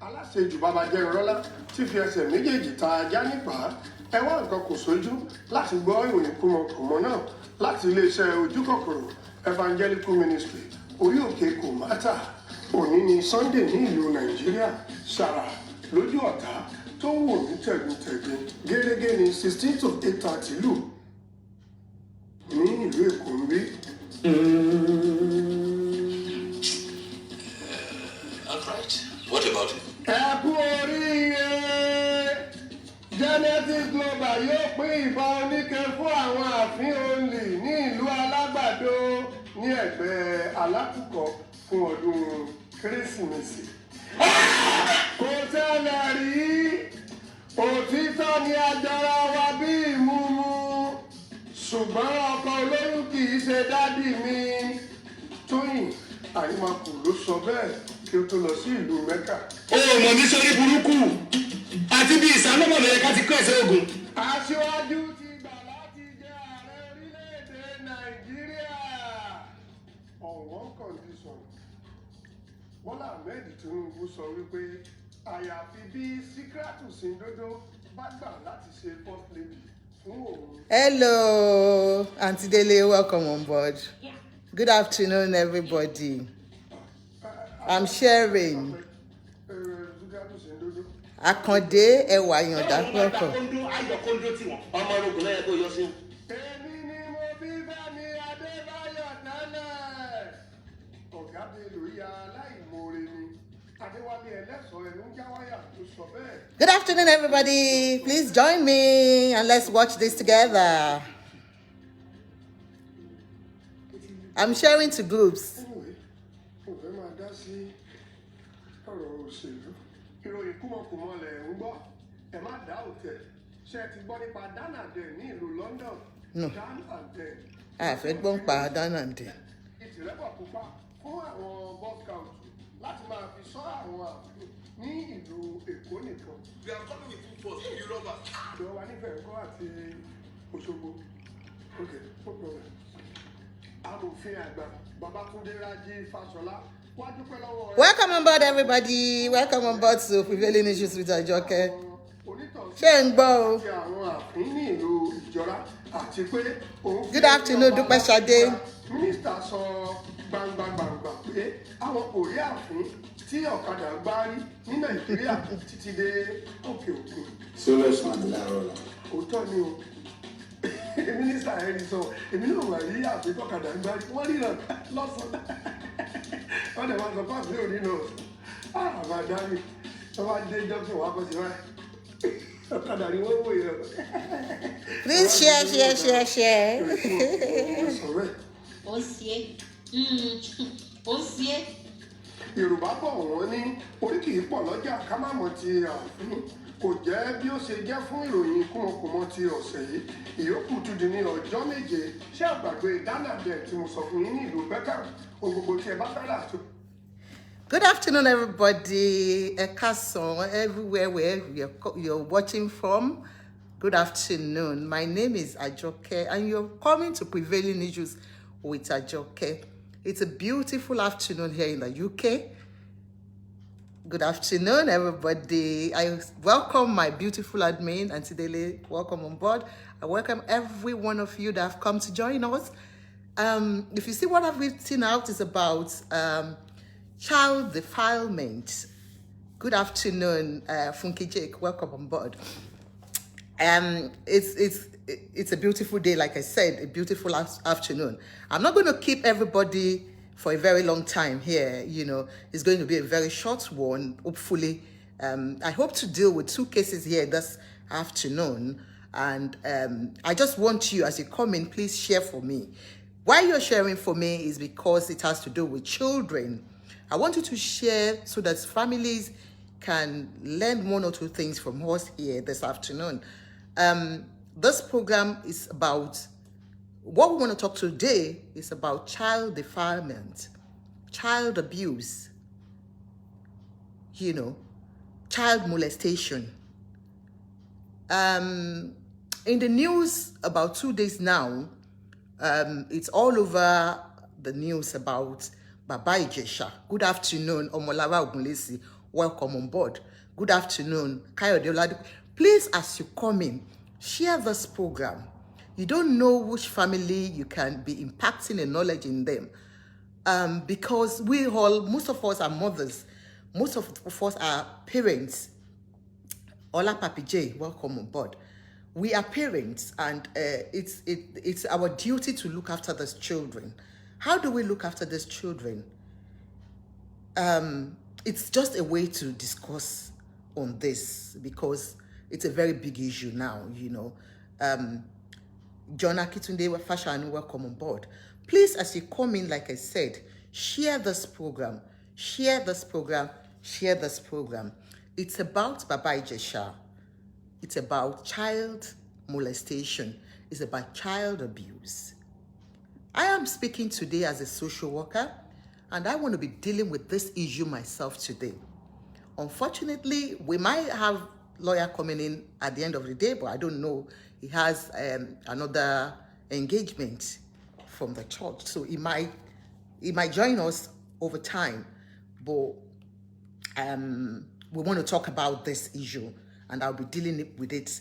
aláṣejù bàbá jẹ́rọ̀rọ́lá tí fi ẹsẹ̀ méjèèjì ta ajá nípa ẹ wá nǹkan kò sójú láti gbọ́ ìròyìn kùmọ̀kùmọ̀ náà láti iléeṣẹ́ ojúkòkòrò evangelical ministry orí òkè kòmátà òní ní sunday ní ìlú nàìjíríà ṣàrà lójú ọ̀tá tó ń wò ní tẹ̀gbìntẹ̀gbìn gẹ́gẹ́ ní 16 to 8:30 lù ní ìlú èkó ń bí. All right. What about it? ẹ kú oríire genesis global yóò pín ìbọn oníke fún àwọn ààfin olè ní ìlú alágbàdo ní ẹ̀gbẹ́ alákùkọ fún ọdún kérésìmesì. kò ṣẹlẹ̀ rí òtítọ́ ni àjọra wa bí ìmúmu ṣùgbọ́n ọkọ olóyún kì í ṣe dádì mi. tóyìn àyèmàkù ló sọ bẹ́ẹ̀ kí ó tó lọ sí ìlú mẹ́kà. ó mọ̀ mí sórí burúkú àti bí ìsàlọ́mọ̀ lóye ká ti kọ́ ẹ̀sẹ̀ ogun. aṣíwájú ti gbà láti jẹ ààrẹ orílẹ̀-èdè nàìjíríà on one condition. Bọ́lá Ahmed Tinubu sọ wípé àyàfi bí Síkírátù Sìndódó bá gbà láti ṣe first lady fún òun. Hello, Auntie Dele, welcome on board. Yeah. Good afternoon, everybody. I'm sharing. Akande ẹwà yọ̀ǹda pọ̀pọ̀. ọmọ orogun náà yẹ kó yọ sí. Èmi ni mo bí Fẹ́mi Adébáyọ̀ tẹ́lẹ̀. Ọ̀gá Bello ya aláìmoore ni. Adéwálé ẹlẹ́sọ̀ọ́ ẹnu ń já wáyà tó sọ bẹ́ẹ̀. Good afternoon, everybody. Please join me and let's watch this together. I'm sharing to groups. Anyway, mo fẹ́ máa dá sí ọ̀rọ̀ òṣèlú. Ìròyìn kúmọ̀kùmọ̀ lẹ̀ ń gbọ́. Ẹ má dá òtẹ̀. Ṣé ẹ ti gbọ́ nípa Dan Adé ní ìlú London? No. Dan Adé. Àfẹ́ gbọ́n pa Dánàdé. Ìtìrẹ́pọ̀ pupa fún àwọn Boy Scouts láti máa fi ṣọ́ àwọn ààfin ní ìlú Èkó nìkan. We are coming with food first. You rubber. Ìjọba wa nífẹ̀ẹ́ Èkó àti Òṣogbo. Ok, no problem. Amòfin àgbà Babátúndé Rájí Fáṣọlá wá dúpẹ́ lọ́wọ́ rẹ̀. Welcome on board, everybody. Welcome on board to Prevailing Issues with Ajoke. Ṣé ń gbọ́ o? Àti àwọn ààfin ní ìlú Ìjọra àti pé òun fi Good afternoon, Dúpẹ́ Ṣadé. Mínísítà sọ gbangba pé àwọn kò rí ààfin tí ọ̀kadà gbá rí ní Nàìjíríà títí dé òkè òkun. Sólọ́sùn àti láàárọ̀ la. Òótọ́ ni o. Mínísítà ẹ̀rí sọ èmi náà wà rí ààfin tọ́kadà gbá rí wọ́n ríran lọ́sàn-án. Wọ́n dẹ̀ máa sọ fún àbúrò nínú àbá dání tó bá dé jọ́sìn wá bọ́ sí wáyé. Ọ̀kadà ni wọ́n wò yẹn. Please share. Ó ṣe ó ṣe. Yorùbá bọ̀ wọ́n ní orí kì í pọ̀ lọ́jà ká má mọ̀ ti ààfin kò jẹ́ bí ó ṣe jẹ́ fún ìròyìn kúmọkùmọ ti ọ̀sẹ̀ yìí ìyókù tún di ní ọjọ́ méje ṣé àgbàgbé Dan Adé tí mo sọ fún yín ní ìlú Beckham ohun gbogbo tí ẹ bá fẹ́ rà tó. Good afternoon, everybody. Ekason, everywhere where you're watching from. Good afternoon. My name is Ajoke, and you're coming to Prevailing Issues with Ajoke. It's a beautiful afternoon here in the UK. Good afternoon, everybody. I welcome my beautiful admin, Auntie Dele. Welcome on board. I welcome every one of you that have come to join us. If you see what I've written out is about child defilement. Good afternoon, Funky Jake. Welcome on board. It's a beautiful day, like I said, a beautiful afternoon. I'm not going to keep everybody for a very long time here. You know, it's going to be a very short one, hopefully. I hope to deal with 2 cases here this afternoon. And I just want you, as you come in, please share for me. Why you're sharing for me is because it has to do with children. I want you to share so that families can learn 1 or 2 things from us here this afternoon. This program is about, what we want to talk today is about child defilement, child abuse, you know, child molestation. In the news about 2 days now, it's all over the news about Baba Ijesha. Good afternoon, Omolara Ogunlesi. welcome on board. Good afternoon, Kayode Oladipo. Please, as you come in, share this program. You don't know which family you can be impacting and knowledge in them. Because most of us are mothers, most of us are parents. Ola Papi J, welcome on board. We are parents, and it's our duty to look after these children. How do we look after these children? It's just a way to discuss on this because it's a very big issue now, John Akitunde Fashion, welcome on board. Please, as you come in, like I said, share this program. Share this program. Share this program. It's about Baba Ijesha. It's about child molestation. It's about child abuse. I am speaking today as a social worker, and I want to be dealing with this issue myself today. Unfortunately, we might have lawyer coming in at the end of the day, but I don't know. He has another engagement from the church, so he might join us over time. But we want to talk about this issue, and I'll be dealing with it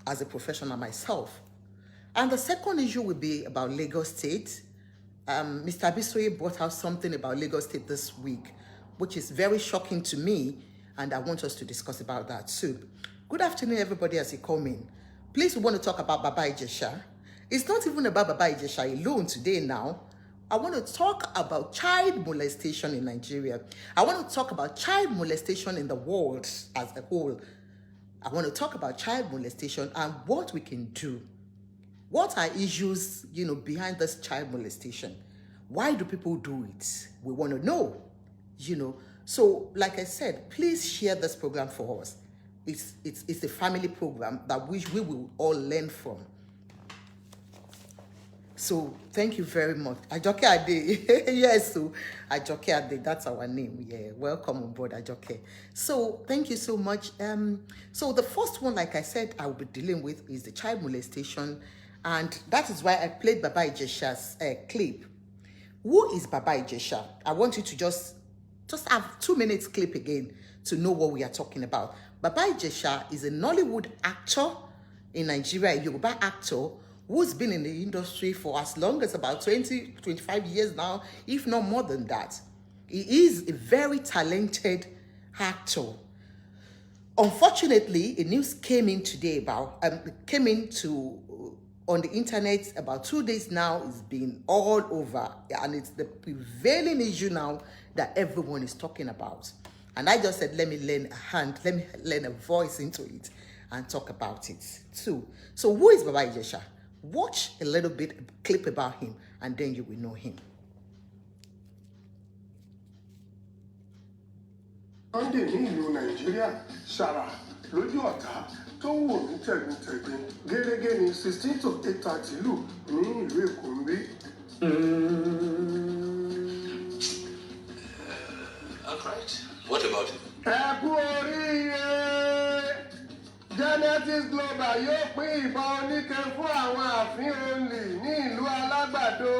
as a professional myself. And the second issue will be about Lagos State. Mr. Abisoye brought out something about Lagos State this week, which is very shocking to me, and I want us to discuss about that too. Good afternoon, everybody, as you come in. Please, we want to talk about Baba Ijesha. It's not even about Baba Ijesha alone today now. I want to talk about child molestation in Nigeria. I want to talk about child molestation in the world as a whole. I want to talk about child molestation and what we can do. What are issues, behind this child molestation? Why do people do it? We want to know, So, like I said, please share this program for us. It's a family program that we will all learn from. So, thank you very much. Ajoke Ade. Yes, so Ajoke Ade, that's our name. Yeah, welcome on board, Ajoke. So, thank you so much. So, the first one, like I said, I will be dealing with is the child molestation. And that is why I played Baba Ijesha's clip. Who is Baba Ijesha? I want you to just have 2 minutes clip again to know what we are talking about. Baba Ijesha is a Nollywood actor in Nigeria, a Yoruba actor who's been in the industry for as long as about 20, 25 years now, if not more than that. He is a very talented actor. Unfortunately, a news came in today on the internet about 2 days now. It's been all over, and it's the prevailing issue now that everyone is talking about. And I just said, let me lend a voice into it and talk about it too. So who is Baba Ijesha? Watch a little bit clip about him, and then you will know him. Sunday ní ìlú Nàìjíríà ṣàrà lójú ọ̀tá tó wò ní tẹ̀gbìntẹ̀gbìn gẹ́gẹ́ ní 16 to 8:30 lù ní ìlú Èkó ń bí. All right. What about it? Ẹ kú oríire! Genesis Global yóò pín ìbọn oníke fún àwọn ààfin olè ní ìlú Alágbàdo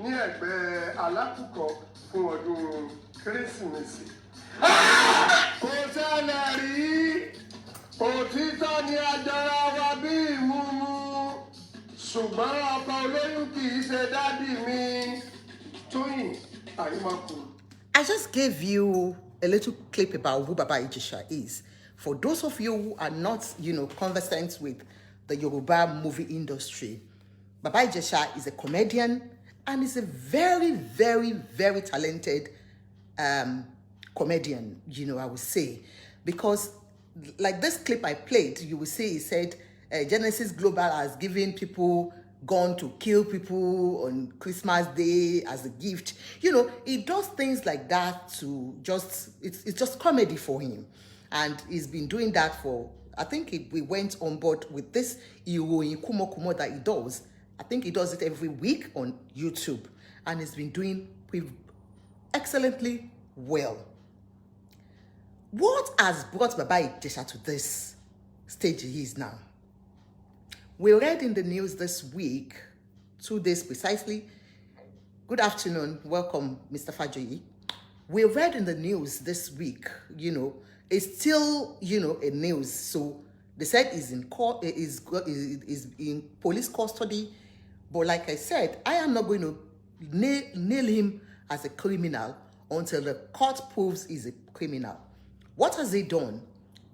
ní ẹ̀gbẹ́ Alákùkọ fún ọdún Kérésìmesì. Kò ṣẹlẹ̀ rí, òtítọ́ ni àjọra wa bí ìmúmú, ṣùgbọ́n ọkọ olóyún kì í ṣe dádì mi. Tóyìn Àrímákù. I just gave you a little clip about who Baba Ijesha is. For those of you who are not, conversant with the Yoruba movie industry, Baba Ijesha is a comedian and is a very, very, very talented comedian, I would say. Because like this clip I played, you will see he said Genesis Global has given people gun to kill people on Christmas Day as a gift. He does things like that to it's just comedy for him. And he's been doing that for, I think we went on board with this Iwo Kumo Kumo that he does. I think he does it every week on YouTube. And he's been doing excellently well. What has brought Baba Ijesha to this stage he is now? We read in the news this week, 2 days precisely. Good afternoon. Welcome, Mr. Fajoyi. We read in the news this week, it's still, a news. So they said is in court, is in police custody. But like I said, I am not going to nail him as a criminal until the court proves he's a criminal. What has he done?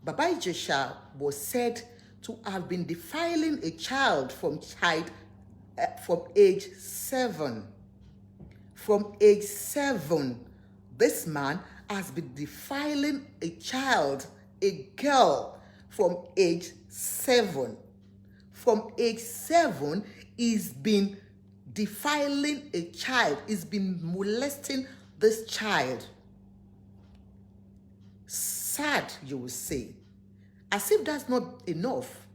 Baba Ijesha was said to have been defiling a child from age 7. From age 7, this man has been defiling a child, a girl, from age 7. From age 7, he's been defiling a child. He's been molesting this child. Sad, you will say. As if that's not enough.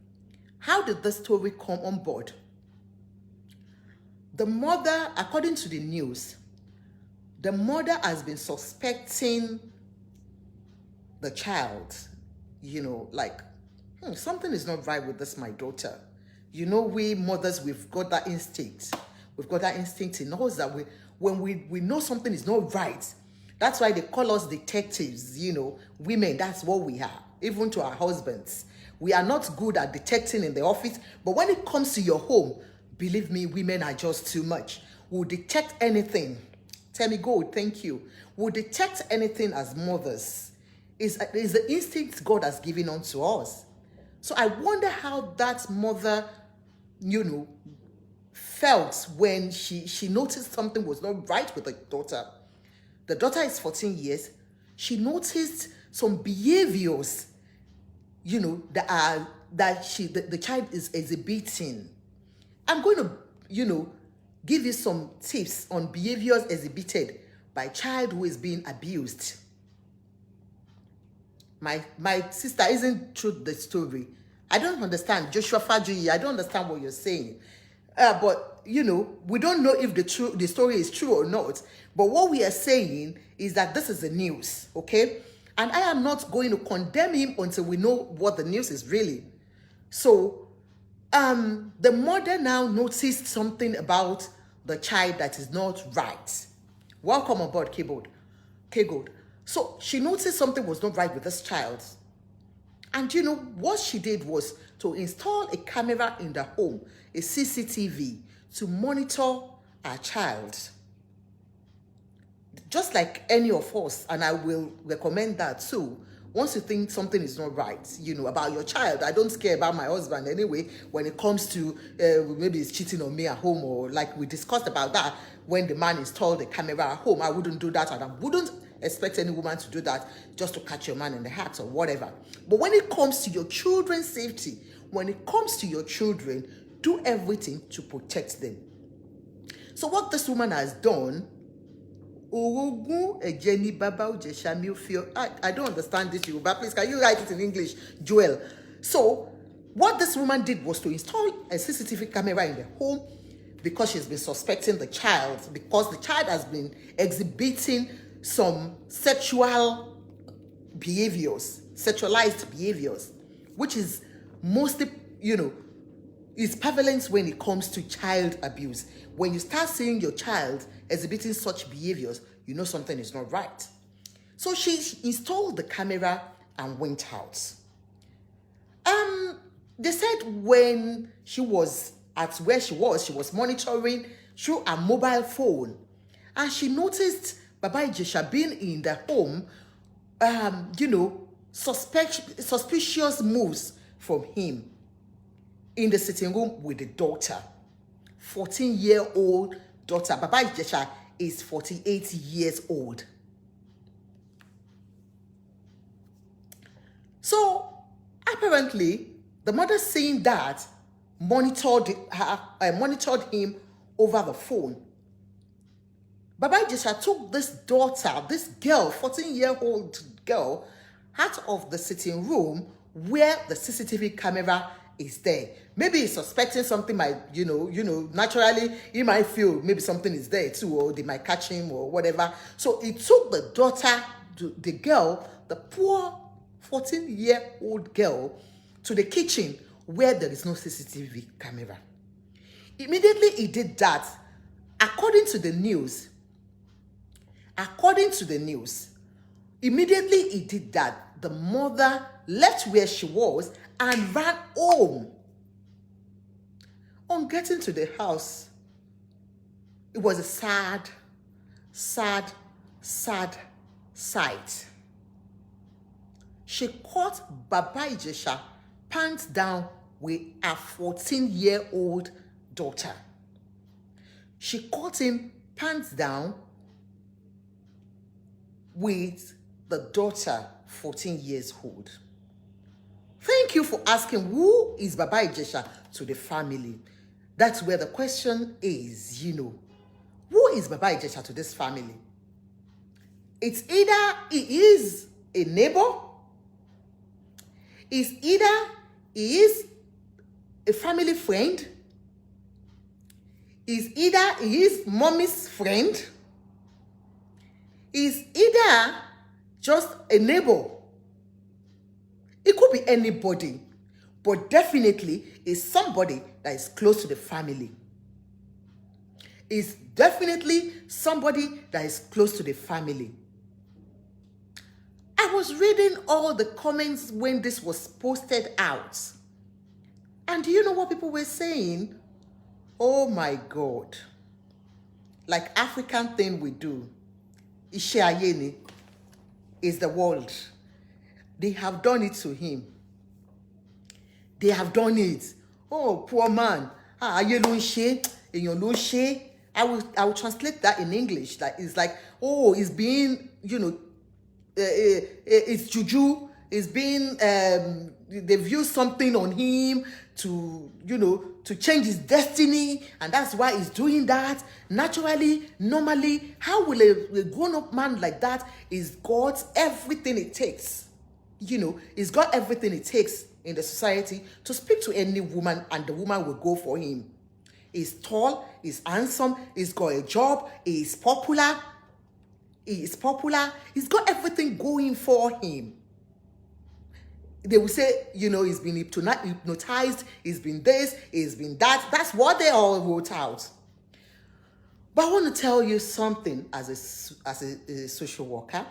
How did the story come on board? The mother, according to the news, the mother has been suspecting the child, something is not right with this, my daughter. We mothers, we've got that instinct. We've got that instinct in us that when we know something is not right, that's why they call us detectives, women, that's what we are, even to our husbands. We are not good at detecting in the office, but when it comes to your home, believe me, women are just too much. We'll detect anything. Tell me, God, thank you. We'll detect anything as mothers. Is the instinct God has given unto us. So I wonder how that mother, felt when she noticed something was not right with the daughter. The daughter is 14 years. She noticed some behaviors, the child is exhibiting. I'm going to, give you some tips on behaviors exhibited by a child who is being abused. My sister, isn't true the story? I don't understand. Joshua Fajuyi, I don't understand what you're saying. But, we don't know if the story is true or not. But what we are saying is that this is the news, okay? And I am not going to condemn him until we know what the news is really. So, the mother now noticed something about the child that is not right. Welcome aboard, keyboard. So she noticed something was not right with this child. And what she did was to install a camera in the home, a CCTV, to monitor our child. Just like any of us, and I will recommend that too. Once you think something is not right, about your child, I don't care about my husband anyway, when it comes to maybe he's cheating on me at home, or like we discussed about that, when the man installed the camera at home, I wouldn't do that, and I wouldn't expect any woman to do that just to catch your man in the act or whatever. But when it comes to your children's safety, when it comes to your children, do everything to protect them. So what this woman has done, Baba Ijesha, I don't understand this, but please, can you write it in English, Joel? So, what this woman did was to install a CCTV camera in the home because she's been suspecting the child, because the child has been exhibiting some sexual behaviors, sexualized behaviors, which is mostly, is prevalent when it comes to child abuse. When you start seeing your child exhibiting such behaviors, you know something is not right. So she installed the camera and went out. They said when she was at where she was monitoring through a mobile phone, and she noticed Baba Ijesha being in the home, suspicious moves from him in the sitting room with the daughter. 14-year-old daughter. Baba Ijesha is 48 years old. So, apparently, the mother saying that monitored him over the phone. Baba Ijesha took this daughter, this girl, 14-year-old girl, out of the sitting room where the CCTV camera is there. Maybe he's suspecting something might, naturally, he might feel maybe something is there too, or they might catch him or whatever. So he took the daughter, the girl, the poor 14-year-old girl, to the kitchen where there is no CCTV camera. Immediately he did that, according to the news, According to the news, immediately he did that, the mother left where she was and ran home. On getting to the house, it was a sad sight. She caught Baba Ijesha pants down with a 14-year-old daughter. She caught him pants down with the daughter, 14 years old. Thank you for asking, who is Baba Ijesha to the family? That's where the question is, Who is Baba Ijesha to this family? It's either he is a neighbor, it's either he is a family friend, it's either he is mommy's friend, it's either just a neighbor. It could be anybody, but definitely is somebody that is close to the family. It's definitely somebody that is close to the family. I was reading all the comments when this was posted out. And do you know what people were saying? Oh my God. Like African thing we do. Ishe ayeni is the world. They have done it to him. They have done it. Oh, poor man. Aye lo nse, eyan lo nse. I will translate that in English. That is like, oh, it's being, it's juju. It's being, they've used something on him to, to change his destiny, and that's why he's doing that. Naturally, normally, how will a grown-up man like that is got everything it takes? He's got everything it takes in the society to speak to any woman, and the woman will go for him. He's tall, he's handsome, he's got a job, he's popular. He's got everything going for him. They will say, he's been hypnotized, he's been this, he's been that. That's what they all wrote out. But I want to tell you something as a social worker.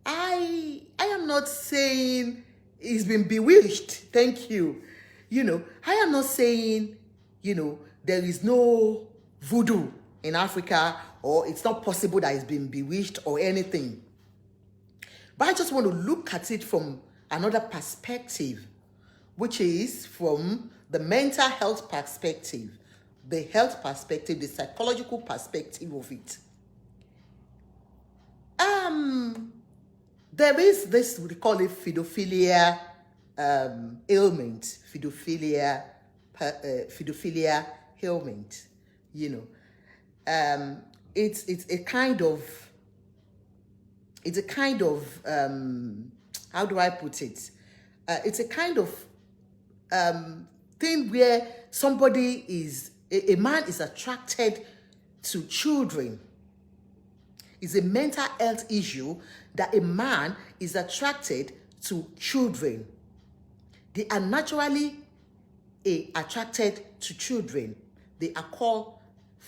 I am not saying he's been bewitched. Thank you. I am not saying, there is no voodoo in Africa, or it's not possible that he's been bewitched or anything. But I just want to look at it from another perspective, which is from the mental health perspective, the health perspective, the psychological perspective of it. There is this, we call it pedophilia ailment, pedophilia ailment, it's a kind of, how do I put it? It's a kind of thing where somebody is, a man is attracted to children. It's a mental health issue that a man is attracted to children. They are naturally attracted to children. They are called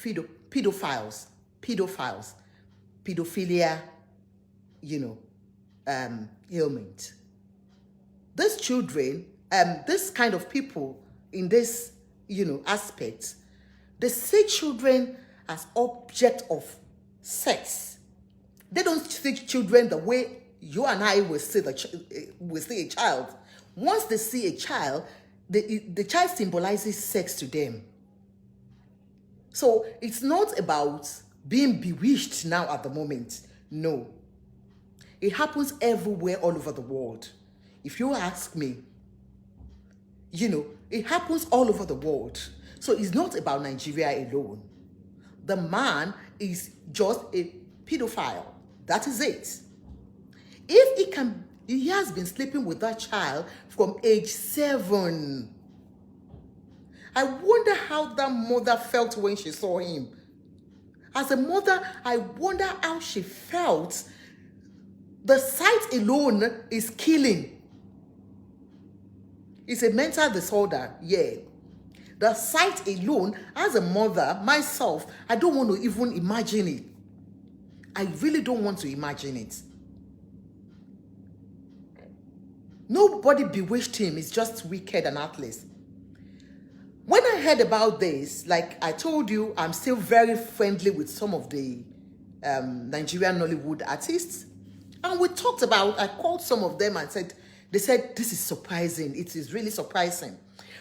pedophiles. Pedophilia, ailment. These children, this kind of people in this, aspect, they see children as object of sex. They don't see children the way you and I will see a child. Once they see a child, the child symbolizes sex to them. So it's not about being bewitched now at the moment. No. It happens everywhere, all over the world. If you ask me, it happens all over the world. So it's not about Nigeria alone. The man is just a pedophile. That is it. If he has been sleeping with that child from age 7. I wonder how that mother felt when she saw him. As a mother, I wonder how she felt. The sight alone is killing. It's a mental disorder, yeah. The sight alone, as a mother, myself, I don't want to even imagine it. I really don't want to imagine it. Nobody bewitched him. It's just wicked and heartless. When I heard about this, like I told you, I'm still very friendly with some of the Nigerian Nollywood artists. And we talked about, I called some of them and said, they said, this is surprising. It is really surprising.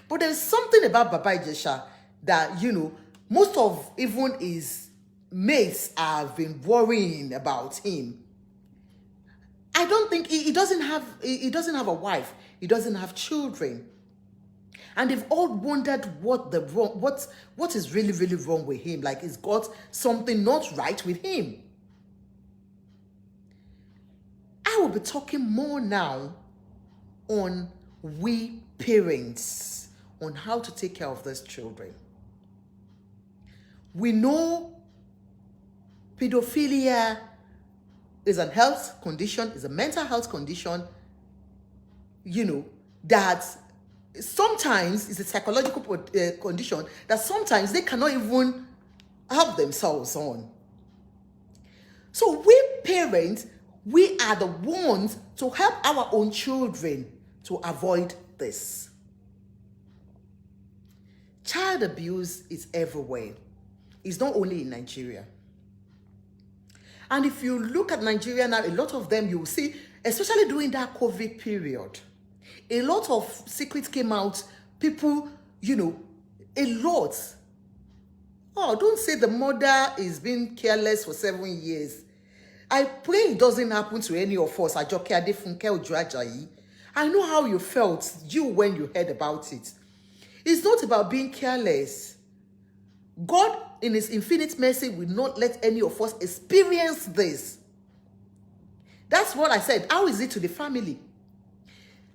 But there's something about Baba Ijesha that, you know, most of even his mates have been worrying about him. I don't think he doesn't have a wife. He doesn't have children. And they've all wondered what is really, really wrong with him. Like he's got something not right with him. I will be talking more now on we parents, on how to take care of these children. We know pedophilia is a health condition, is a mental health condition, you know, that sometimes it's a psychological condition that sometimes they cannot even help themselves on. So we parents, we are the ones to help our own children to avoid this. Child abuse is everywhere. It's not only in Nigeria. And if you look at Nigeria now, a lot of them you will see, especially during that COVID period, a lot of secrets came out. People, you know, a lot. Oh, don't say the mother is being careless for 7 years. I pray it doesn't happen to any of us. I know how you felt, when you heard about it. It's not about being careless. God, in his infinite mercy, will not let any of us experience this. That's what I said. How is it to the family?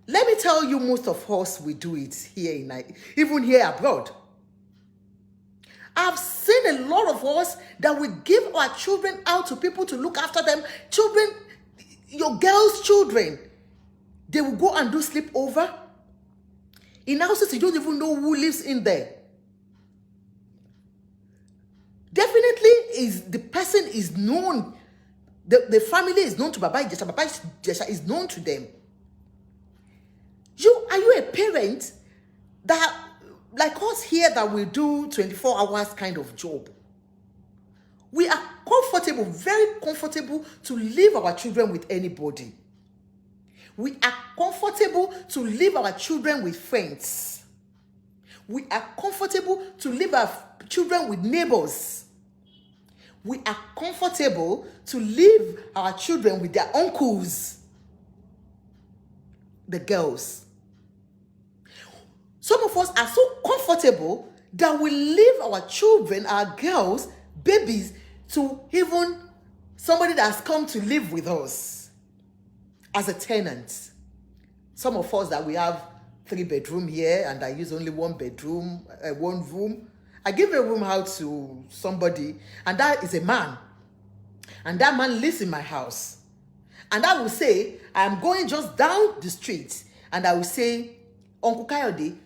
Let me tell you, most of us, we do it here, even here abroad. I've seen a lot of us that we give our children out to people to look after them. Children, your girls' children, they will go and do sleepover. In houses, you don't even know who lives in there. Definitely, the person is known. The family is known to Baba Ijesha. Baba Ijesha is known to them. Are you a parent that, like us here, that we do 24 hours kind of job? We are comfortable, very comfortable to leave our children with anybody. We are comfortable to leave our children with friends. We are comfortable to leave our children with neighbors. We are comfortable to leave our children with their uncles, the girls. Some of us are so comfortable that we leave our children, our girls, babies, to even somebody that has come to live with us as a tenant. Some of us that we have 3 bedroom here and I use only 1 bedroom, 1 room. I give a room out to somebody and that is a man. And that man lives in my house. And I will say, I'm going just down the street and I will say, Uncle Kayode,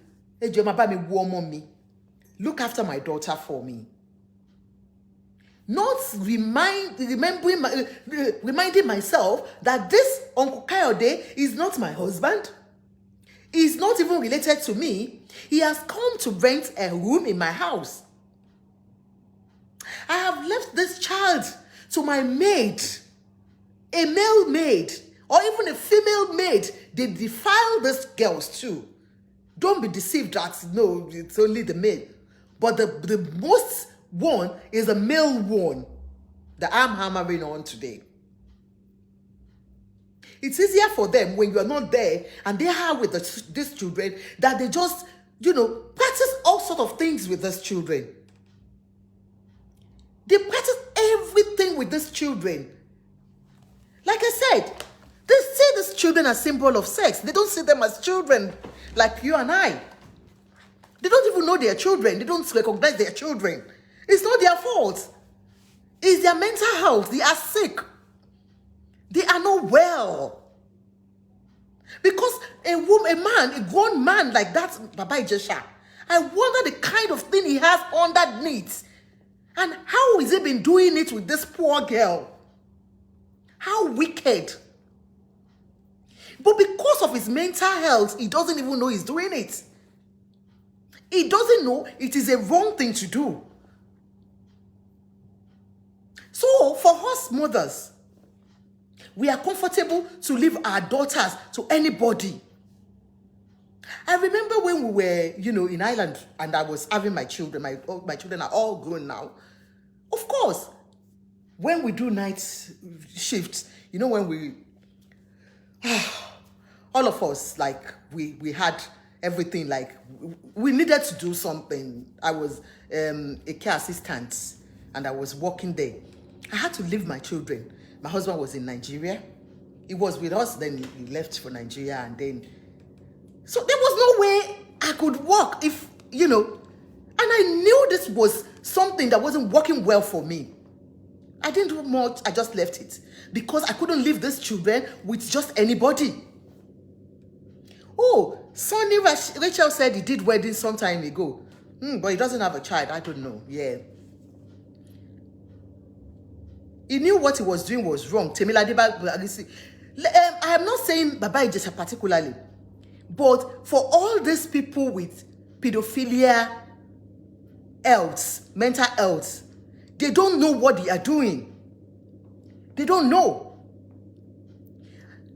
look after my daughter for me. Not reminding myself that this Uncle Kayode is not my husband. He's not even related to me. He has come to rent a room in my house. I have left this child to my maid, a male maid, or even a female maid. They defile these girls too. Don't be deceived that, no, it's only the maid. But the most one is a male one that I'm hammering on today. It's easier for them when you are not there and they are with these children that they just, practice all sorts of things with these children. They practice everything with these children. Like I said, they see these children as symbol of sex. They don't see them as children like you and I. They don't even know their children. They don't recognize their children. It's not their fault. It's their mental health. They are sick. They are not well. Because a grown man like that, Baba Ijesha, I wonder the kind of thing he has underneath. And how has he been doing it with this poor girl? How wicked. But because of his mental health, he doesn't even know he's doing it. He doesn't know it is a wrong thing to do. So for us mothers, we are comfortable to leave our daughters to anybody. I remember when we were, in Ireland and I was having my children. My children are all grown now. Of course, when we do night shifts, when we, all of us, like, we had everything, like, we needed to do something. I was a care assistant and I was working there. I had to leave my children. My husband was in Nigeria. He was with us, then he left for Nigeria, and then... So there was no way I could work if, and I knew this was something that wasn't working well for me. I didn't do much, I just left it. Because I couldn't leave these children with just anybody. Oh, Sonny Rachel said he did wedding some time ago. But he doesn't have a child, I don't know, yeah. He knew what he was doing was wrong. I am not saying Baba Ijesha particularly, but for all these people with pedophilia, mental health, they don't know what they are doing. They don't know.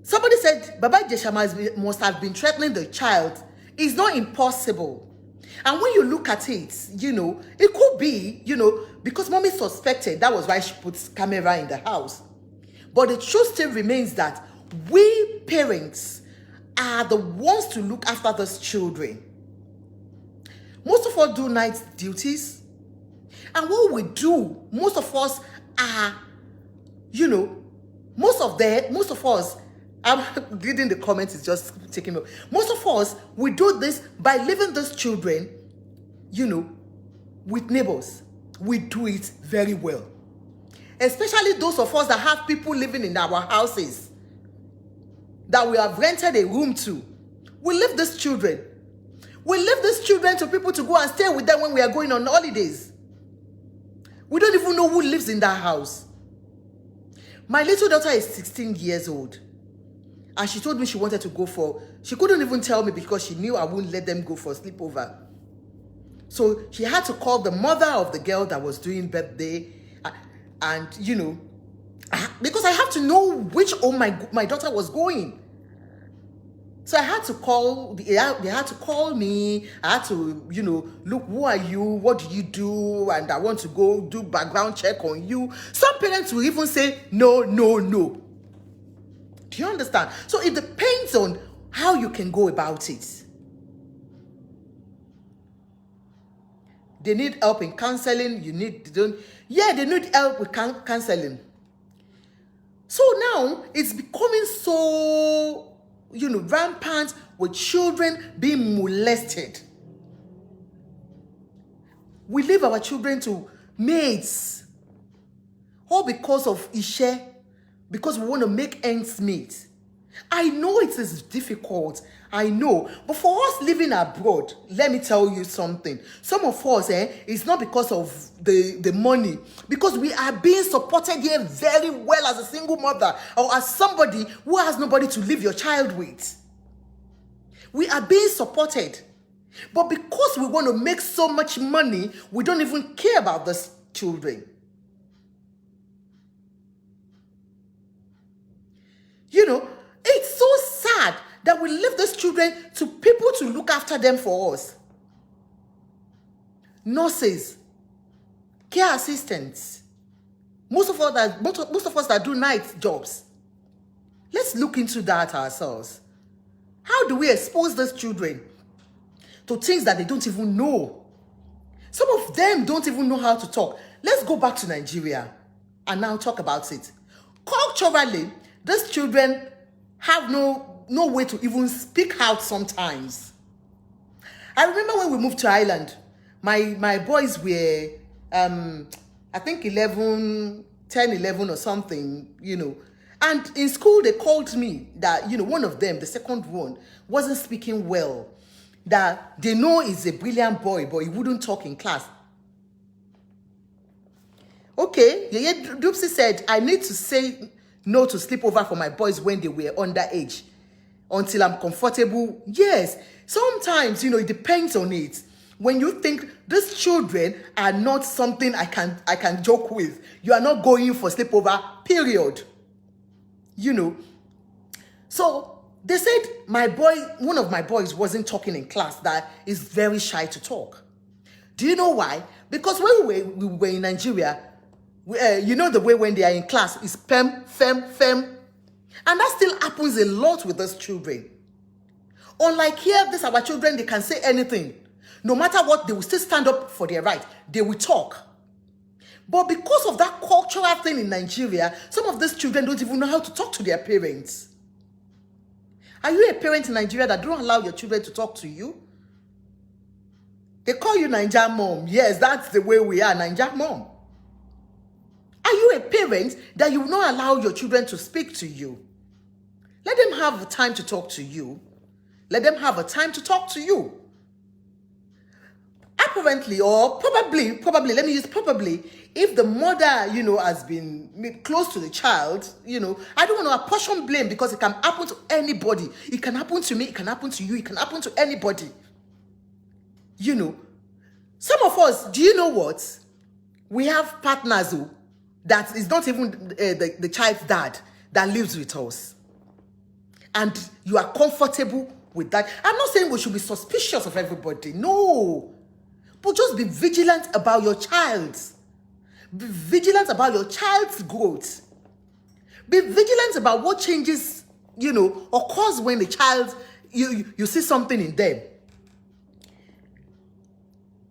Somebody said Baba Ijesha must have been threatening the child. It's not impossible. And when you look at it, it could be, because mommy suspected, that was why she put camera in the house. But the truth still remains that we parents are the ones to look after those children. Most of us do night duties. And what we do, most of us are, most of us, I'm reading the comments, it's just taking me. Most of us, we do this by leaving those children, with neighbors. We do it very well. Especially those of us that have people living in our houses that we have rented a room to. We leave these children. We leave these children to people to go and stay with them when we are going on holidays. We don't even know who lives in that house. My little daughter is 16 years old. And she told me she wanted to go she couldn't even tell me because she knew I wouldn't let them go for a sleepover. So she had to call the mother of the girl that was doing birthday. And, because I have to know which home my daughter was going. So I had to call, they had to call me. I had to, look, who are you? What do you do? And I want to go do background check on you. Some parents will even say, no, no, no. Do you understand? So it depends on how you can go about it. They need help in counseling. They need help with counseling. So now it's becoming so, rampant with children being molested. We leave our children to maids, all because of Ishe, because we want to make ends meet. I know it is difficult. I know. But for us living abroad, let me tell you something. Some of us, it's not because of the money. Because we are being supported here very well as a single mother or as somebody who has nobody to leave your child with. We are being supported. But because we want to make so much money, we don't even care about these children. It's so sad that we leave these children to people to look after them for us. Nurses, care assistants, most of us that do night jobs. Let's look into that ourselves. How do we expose these children to things that they don't even know? Some of them don't even know how to talk. Let's go back to Nigeria and now talk about it. Culturally, these children have no way to even speak out sometimes. I remember when we moved to Ireland, my boys were, I think 10, 11 or something, And in school, they called me that, one of them, the second one, wasn't speaking well. That they know he's a brilliant boy, but he wouldn't talk in class. Okay, Yeye Dupsy said, I need to say no to sleep over for my boys when they were underage until I'm comfortable. Yes, sometimes, it depends on it. When you think these children are not something I can joke with, you are not going for sleepover, period. So they said one of my boys wasn't talking in class, that is very shy to talk. Do you know why? Because when we were in Nigeria, the way when they are in class is fem. And that still happens a lot with those children. Unlike here, these our children, they can say anything. No matter what, they will still stand up for their right. They will talk. But because of that cultural thing in Nigeria, some of these children don't even know how to talk to their parents. Are you a parent in Nigeria that don't allow your children to talk to you? They call you Naija mom. Yes, that's the way we are, Naija mom. Are you a parent that you will not allow your children to speak to you? Let them have time to talk to you. Let them have a time to talk to you. Apparently, or probably, let me use probably, if the mother, has been made close to the child, I don't want to apportion blame, because it can happen to anybody. It can happen to me, it can happen to you, it can happen to anybody. Some of us, do you know what? We have partners that is not even the child's dad that lives with us. And you are comfortable with that. I'm not saying we should be suspicious of everybody. No. But just be vigilant about your child. Be vigilant about your child's growth. Be vigilant about what changes, occurs when the child, you see something in them.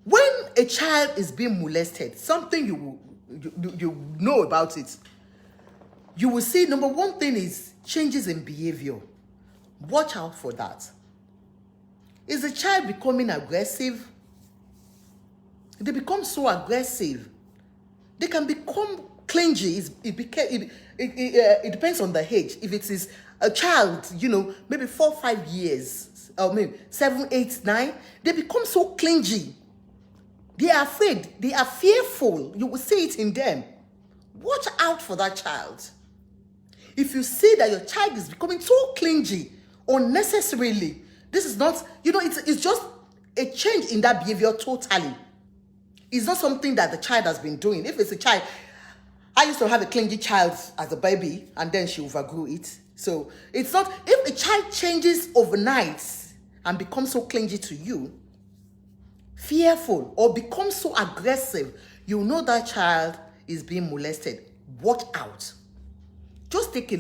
When a child is being molested, something you know about it, you will see, number one thing is changes in behavior. Watch out for that. Is the child becoming aggressive? They become so aggressive. They can become clingy. It depends on the age. If it is a child, maybe 4 or 5 years, or maybe 7, 8, 9, they become so clingy. They are afraid. They are fearful. You will see it in them. Watch out for that child. If you see that your child is becoming so clingy unnecessarily, this is not, it's just a change in that behavior totally. It's not something that the child has been doing. If it's a child, I used to have a clingy child as a baby, and then she overgrew it. So it's not, if a child changes overnight and becomes so clingy to you, fearful, or becomes so aggressive, you know that child is being molested. Watch out. Just take a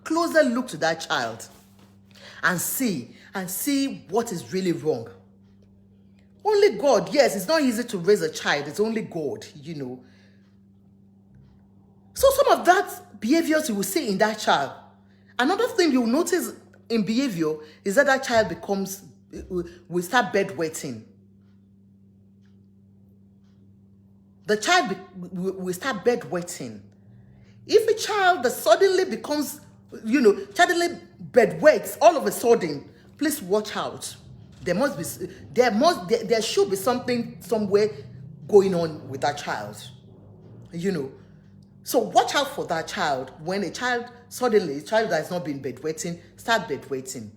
closer look to that child and see what is really wrong. Only God, yes, it's not easy to raise a child. It's only God, So some of that behaviors you will see in that child. Another thing you'll notice in behavior is that child will start bedwetting. The child will start bedwetting. If a child that suddenly becomes, suddenly bedwets all of a sudden, please watch out. There should be something somewhere going on with that child. So watch out for that child. When a child that has not been bedwetting, start bedwetting.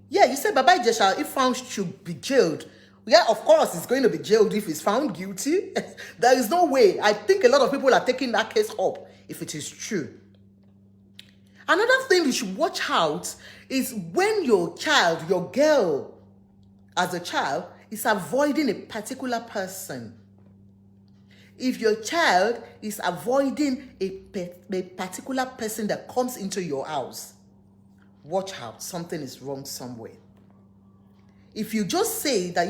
Yeah, you said Baba Ijesha, if found, should be jailed. Yeah, of course, he's going to be jailed if he's found guilty. There is no way. I think a lot of people are taking that case up if it is true. Another thing you should watch out is when your child, your girl, as a child, is avoiding a particular person. If your child is avoiding a particular person that comes into your house, watch out. Something is wrong somewhere. If you just say that,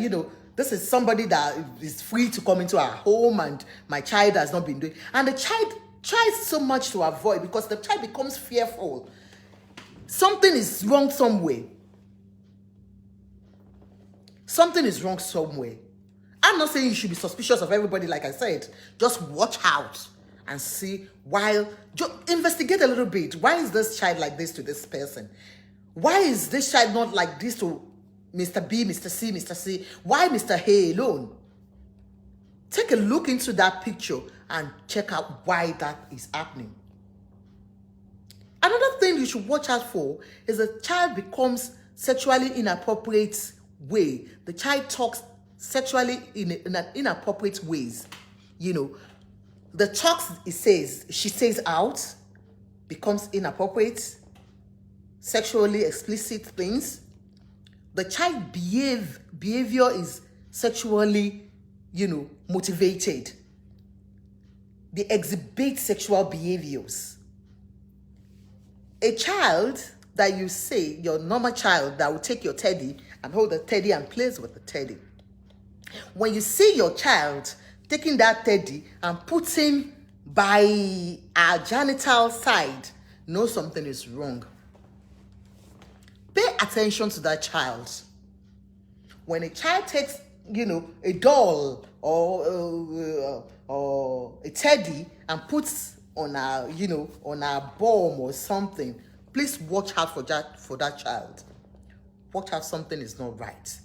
this is somebody that is free to come into our home and my child has not been doing, and the child tries so much to avoid because the child becomes fearful, something is wrong somewhere. Something is wrong somewhere. I'm not saying you should be suspicious of everybody, like I said. Just watch out and see just investigate a little bit. Why is this child like this to this person? Why is this child not like this to Mr. B, Mr. C, Mr. C? Why Mr. A alone? Take a look into that picture and check out why that is happening. Another thing you should watch out for is a child becomes sexually inappropriate way. The child talks sexually in an inappropriate ways. You know, the talks she says out becomes inappropriate, sexually explicit things. The child behavior is sexually, motivated. They exhibit sexual behaviors. A child that you say, your normal child that will take your teddy and hold the teddy and plays with the teddy. When you see your child taking that teddy and putting by our genital side, know something is wrong. Pay attention to that child. When a child takes, a doll or a teddy and puts on our, on our bum or something, please watch out for that child. Watch out, something is not right.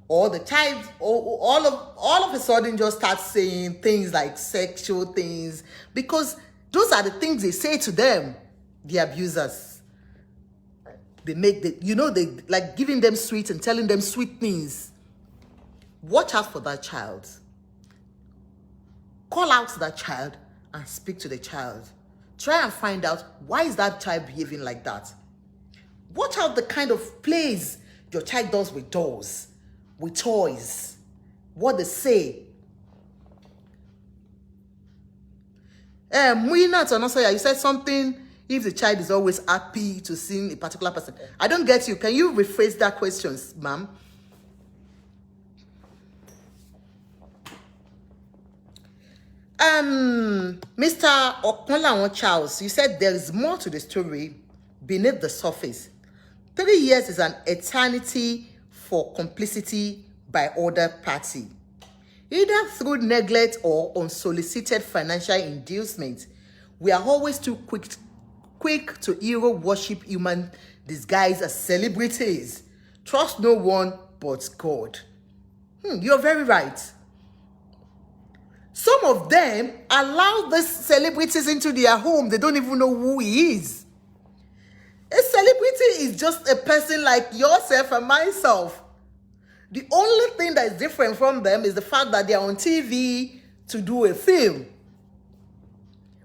Or the child, all of a sudden just starts saying things like sexual things, because those are the things they say to them, the abusers. They like giving them sweet and telling them sweet things. Watch out for that child. Call out to that child and speak to the child. Try and find out, why is that child behaving like that? Watch out the kind of plays your child does with dolls, with toys, what they say. Muina Tonosoya, you said something, if the child is always happy to see a particular person. I don't get you. Can you rephrase that question, ma'am? Mr. Okonlawon Charles, you said there is more to the story beneath the surface. 3 years is an eternity for complicity by other party, either through neglect or unsolicited financial inducement. We are always too quick to hero worship human disguised as celebrities. Trust no one but God. You're very right. Some of them allow these celebrities into their home. They don't even know who he is. A celebrity is just a person like yourself and myself. The only thing that is different from them is the fact that they are on TV to do a film.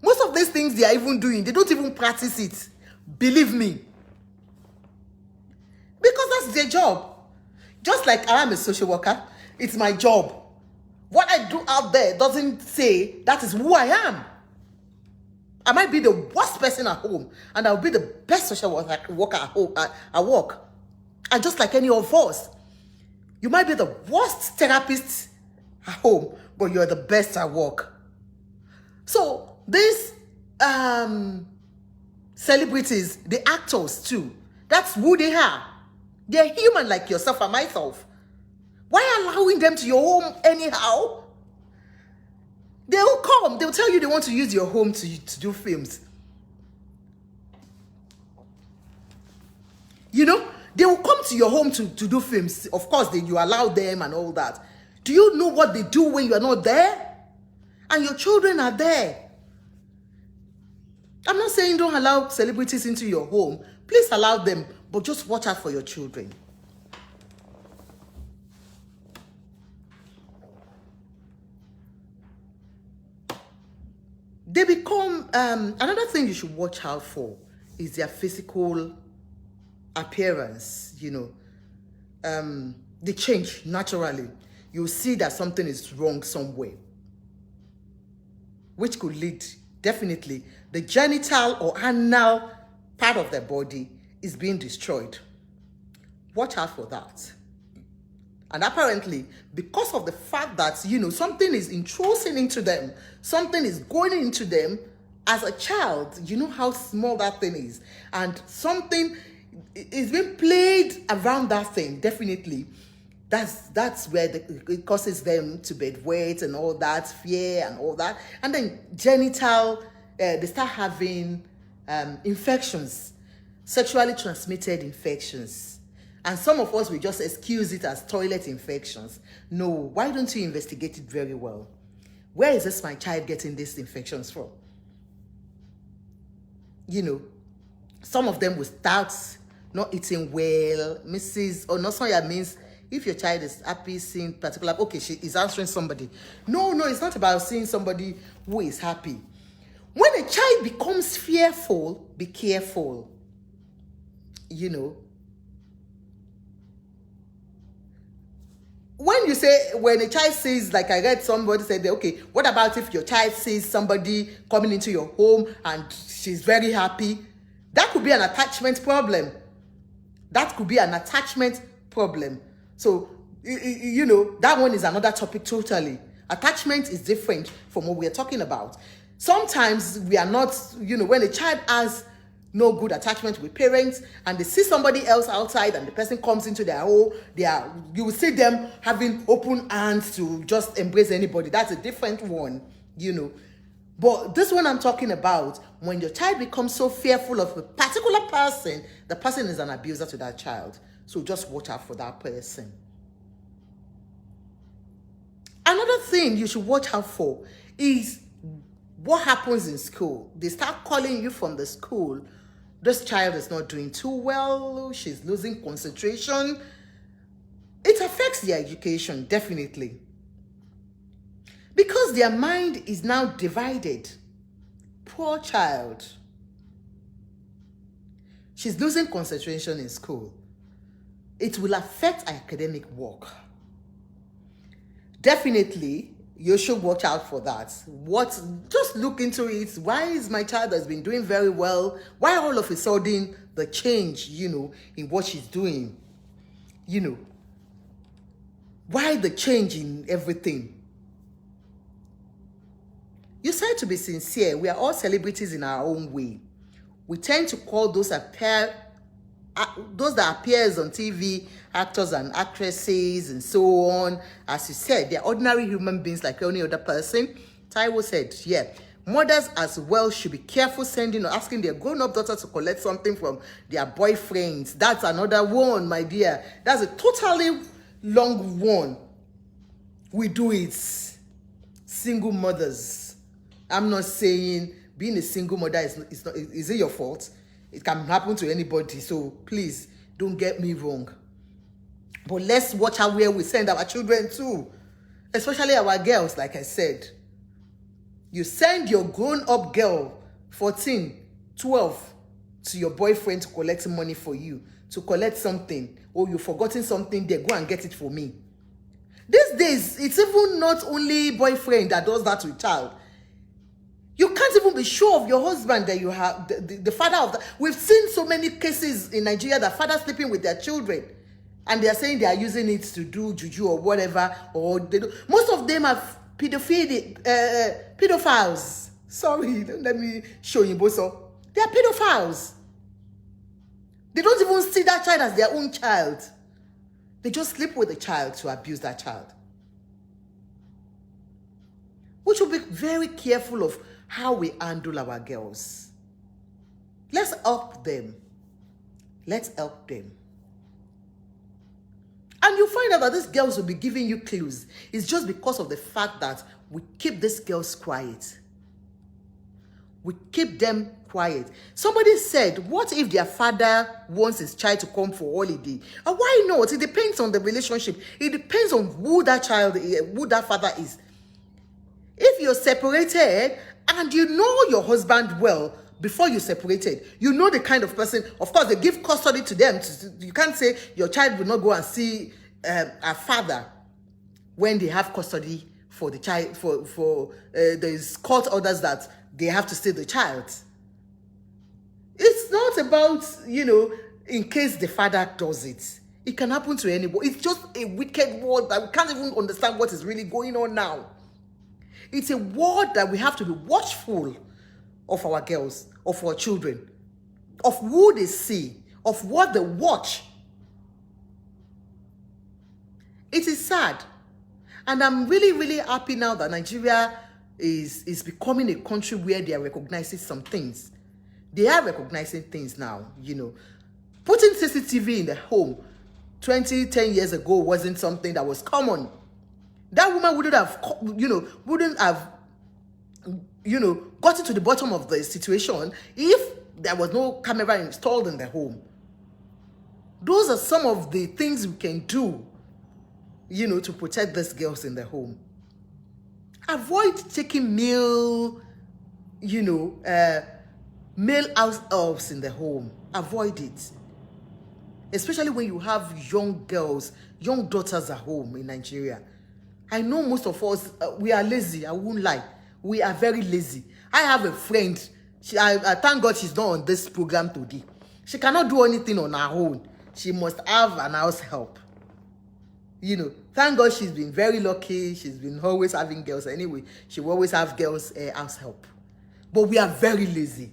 Most of these things they are even doing, they don't even practice it. Believe me. Because that's their job. Just like I am a social worker, it's my job. What I do out there doesn't say that is who I am. I might be the worst person at home, and I'll be the best social worker at home, at work. And just like any of us, you might be the worst therapist at home, but you're the best at work. So these celebrities, the actors too, that's who they are. They're human like yourself and myself. Why allowing them to your home anyhow? They will come. They'll tell you they want to use your home to do films. They will come to your home to do films. Of course, you allow them and all that. Do you know what they do when you are not there? And your children are there. I'm not saying don't allow celebrities into your home. Please allow them, but just watch out for your children. They become, another thing you should watch out for is their physical appearance, They change naturally. You'll see that something is wrong somewhere, which could lead, definitely, the genital or anal part of their body is being destroyed. Watch out for that. And apparently, because of the fact that, something is intruding into them, something is going into them as a child, you know how small that thing is. And something is being played around that thing, definitely. That's where it causes them to bedwet and all that, fear and all that. And then genital, they start having infections, sexually transmitted infections. And some of us will just excuse it as toilet infections. No, why don't you investigate it very well? Where is this my child getting these infections from? Some of them will start not eating well. Mrs. or not sonya means if your child is happy seeing particular, okay, she is answering somebody. No, it's not about seeing somebody who is happy. When a child becomes fearful, be careful. When you say, when a child sees, like I read somebody said, okay, what about if your child sees somebody coming into your home and she's very happy? That could be an attachment problem. So, that one is another topic totally. Attachment is different from what we are talking about. Sometimes we are not, when a child has no good attachment with parents and they see somebody else outside and the person comes into their home, you will see them having open hands to just embrace anybody. That's a different one, But this one I'm talking about, when your child becomes so fearful of a particular person, the person is an abuser to that child. So just watch out for that person. Another thing you should watch out for is what happens in school. They start calling you from the school. This child is not doing too well. She's losing concentration. It affects their education, definitely. Because their mind is now divided. Poor child. She's losing concentration in school. It will affect academic work. Definitely, you should watch out for that. Just look into it. Why is my child has been doing very well? Why all of a sudden the change, in what she's doing? Why the change in everything? You said to be sincere. We are all celebrities in our own way. We tend to call those that appears on TV, actors and actresses and so on. As you said, they're ordinary human beings like any other person. Taiwo said, yeah, mothers as well should be careful sending or asking their grown-up daughter to collect something from their boyfriends. That's another one, my dear. That's a totally long one. We do it. Single mothers. I'm not saying being a single mother is it your fault? It can happen to anybody, so please don't get me wrong. But let's watch out where we send our children to, especially our girls, like I said. You send your grown-up girl, 14, 12, to your boyfriend to collect money for you, to collect something, or you've forgotten something there, go and get it for me. These days, it's even not only boyfriend that does that with child. You can't even be sure of your husband that you have, the father of that. We've seen so many cases in Nigeria that fathers sleeping with their children. And they are saying they are using it to do juju or whatever. Or they do. Most of them are pedophiles. Sorry, don't let me show you, Boso. They are pedophiles. They don't even see that child as their own child. They just sleep with the child to abuse that child. We should be very careful of how we handle our girls. Let's help them. Let's help them. And you find out that these girls will be giving you clues. It's just because of the fact that we keep these girls quiet. We keep them quiet. Somebody said, what if their father wants his child to come for holiday? And why not? It depends on the relationship. It depends on who that child is, who that father is. If you're separated and you know your husband well before you separated, you know the kind of person. Of course, they give custody to them. You can't say your child will not go and see a father when they have custody for the child. There's court orders that they have to see the child. It's not about, in case the father does it. It can happen to anybody. It's just a wicked world that we can't even understand what is really going on now. It's a world that we have to be watchful of our girls, of our children, of who they see, of what they watch. It is sad. And I'm really, really happy now that Nigeria is becoming a country where they are recognizing some things. They are recognizing things now, Putting CCTV in the home 10 years ago wasn't something that was common. That woman wouldn't have gotten to the bottom of the situation if there was no camera installed in the home. Those are some of the things we can do, you know, to protect these girls in the home. Avoid taking male, you know, male house elves in the home. Avoid it. Especially when you have young girls, young daughters at home in Nigeria. I know most of us, we are lazy. I won't lie. We are very lazy. I have a friend. I thank God she's not on this program today. She cannot do anything on her own. She must have an house help. You know, thank God she's been very lucky. She's been always having girls anyway. She will always have girls house help. But we are very lazy.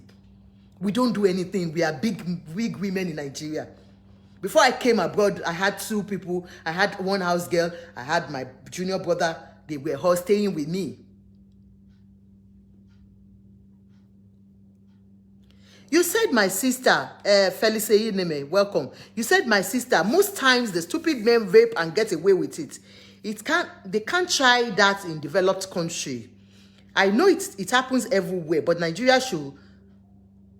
We don't do anything. We are big women in Nigeria. Before I came abroad, I had 2 people. I had one house girl. I had my junior brother. They were all staying with me. You said my sister, Felice Ineme, welcome. You said my sister, most times the stupid men rape and get away with it. They can't try that in developed country. I know it happens everywhere, but Nigeria should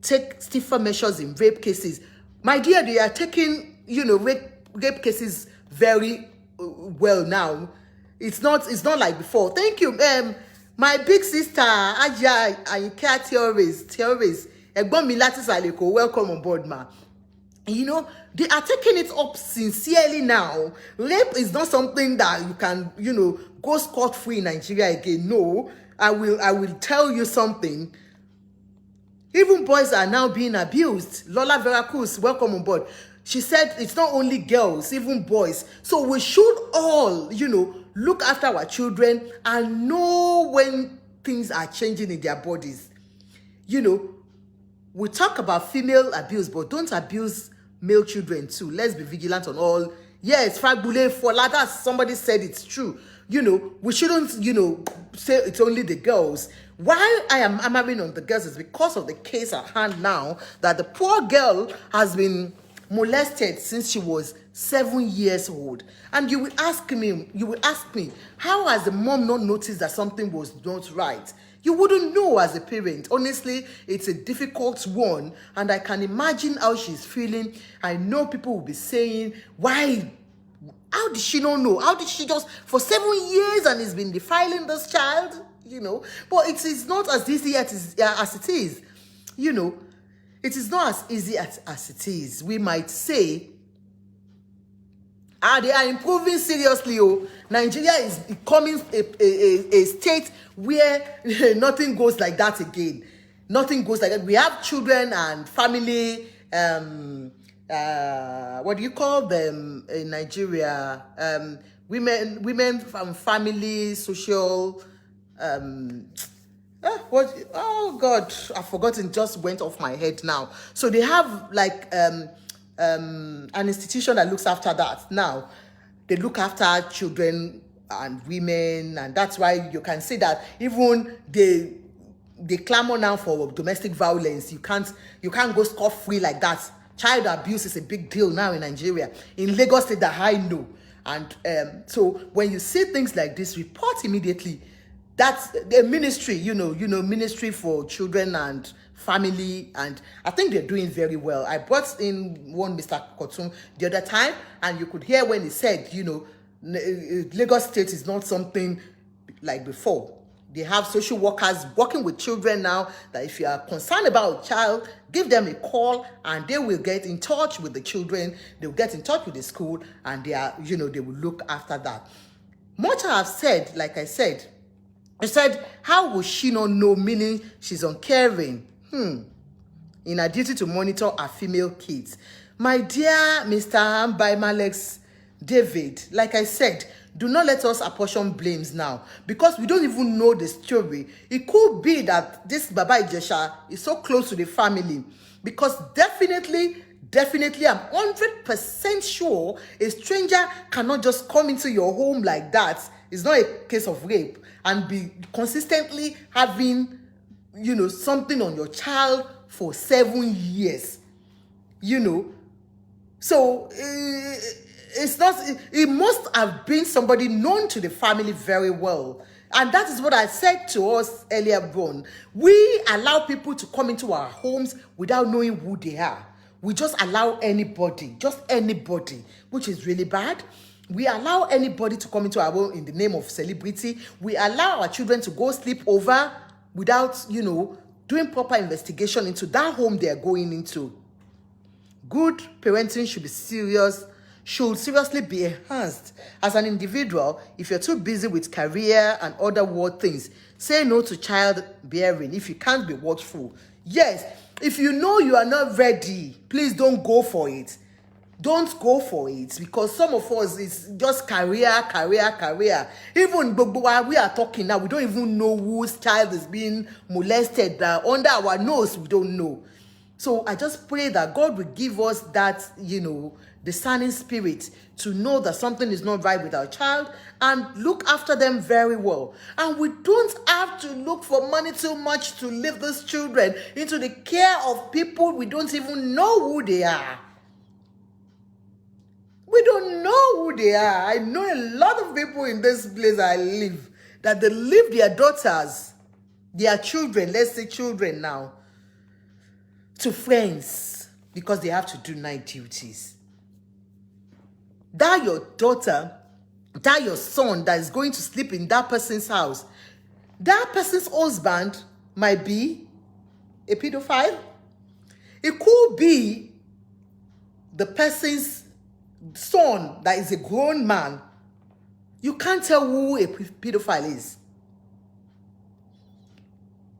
take stiffer measures in rape cases. My dear, they are taking, you know, rape cases very well now. It's not like before. Thank you. My big sister, Aja, Ayika terrorist. Welcome on board, ma. You know, they are taking it up sincerely now. Rape is not something that you can, you know, go scot-free in Nigeria again. No, I will tell you something. Even boys are now being abused. Lola Veracruz, welcome on board. She said it's not only girls, even boys. So we should all, you know, look after our children and know when things are changing in their bodies. You know, we talk about female abuse, but don't abuse male children too. Let's be vigilant on all. Yes, Fagbule Fola, that somebody said it's true. You know, we shouldn't, you know, say it's only the girls. Why I am hammering on the girls is because of the case at hand now, that the poor girl has been molested since she was 7 years old. And you will ask me, how has the mom not noticed that something was not right? You wouldn't know as a parent. Honestly, it's a difficult one, and I can imagine how she's feeling. I know people will be saying, why? How did she not know? How did she just, for 7 years, and it's been defiling this child? You know, but it is not as easy as it is. You know, it is not as easy as it is. We might say, they are improving seriously. Oh, Nigeria is becoming a state where nothing goes like that again. Nothing goes like that. We have children and family. What do you call them in Nigeria? Women from family, social. Oh God, I've forgotten. Just went off my head now. So they have like an institution that looks after that. Now they look after children and women, and that's why you can see that even they clamor now for domestic violence. You can't go scot-free like that. Child abuse is a big deal now in Nigeria. In Lagos State, that I know. And so when you see things like this, report immediately. That's the ministry, you know, Ministry for Children and Family, and I think they're doing very well. I brought in one Mr. Kotum the other time, and you could hear when he said, you know, Lagos State is not something like before. They have social workers working with children now, that if you are concerned about a child, give them a call and they will get in touch with the children. They will get in touch with the school, and they are, you know, they will look after that. Much I have said, like I said, how will she not know, meaning she's uncaring? In her duty to monitor her female kids. My dear Mr. Ambaimaleks David, like I said, do not let us apportion blames now, because we don't even know the story. It could be that this Baba Ijesha is so close to the family, because definitely I'm 100% sure a stranger cannot just come into your home like that. It's not a case of rape, and be consistently having, you know, something on your child for 7 years, you know. So it's not, it must have been somebody known to the family very well. And that is what I said to us earlier on. We allow people to come into our homes without knowing who they are. We just allow anybody, which is really bad. We allow anybody to come into our home in the name of celebrity. We allow our children to go sleep over without, doing proper investigation into that home they are going into. Good parenting should seriously be enhanced. As an individual, if you're too busy with career and other world things, say no to childbearing if you can't be watchful. Yes, if you know you are not ready, please don't go for it. Don't go for it, because some of us, it's just career. Even while we are talking now, we don't even know whose child is being molested. Under our nose, we don't know. So I just pray that God will give us that, discerning spirit to know that something is not right with our child and look after them very well. And we don't have to look for money too much to leave these children into the care of people we don't even know who they are. We don't know who they are. I know a lot of people in this place I live that they leave their daughters, their children, let's say children now, to friends because they have to do night duties. That your daughter, that your son that is going to sleep in that person's house, that person's husband might be a pedophile. It could be the person's son that is a grown man. You can't tell who a pedophile is.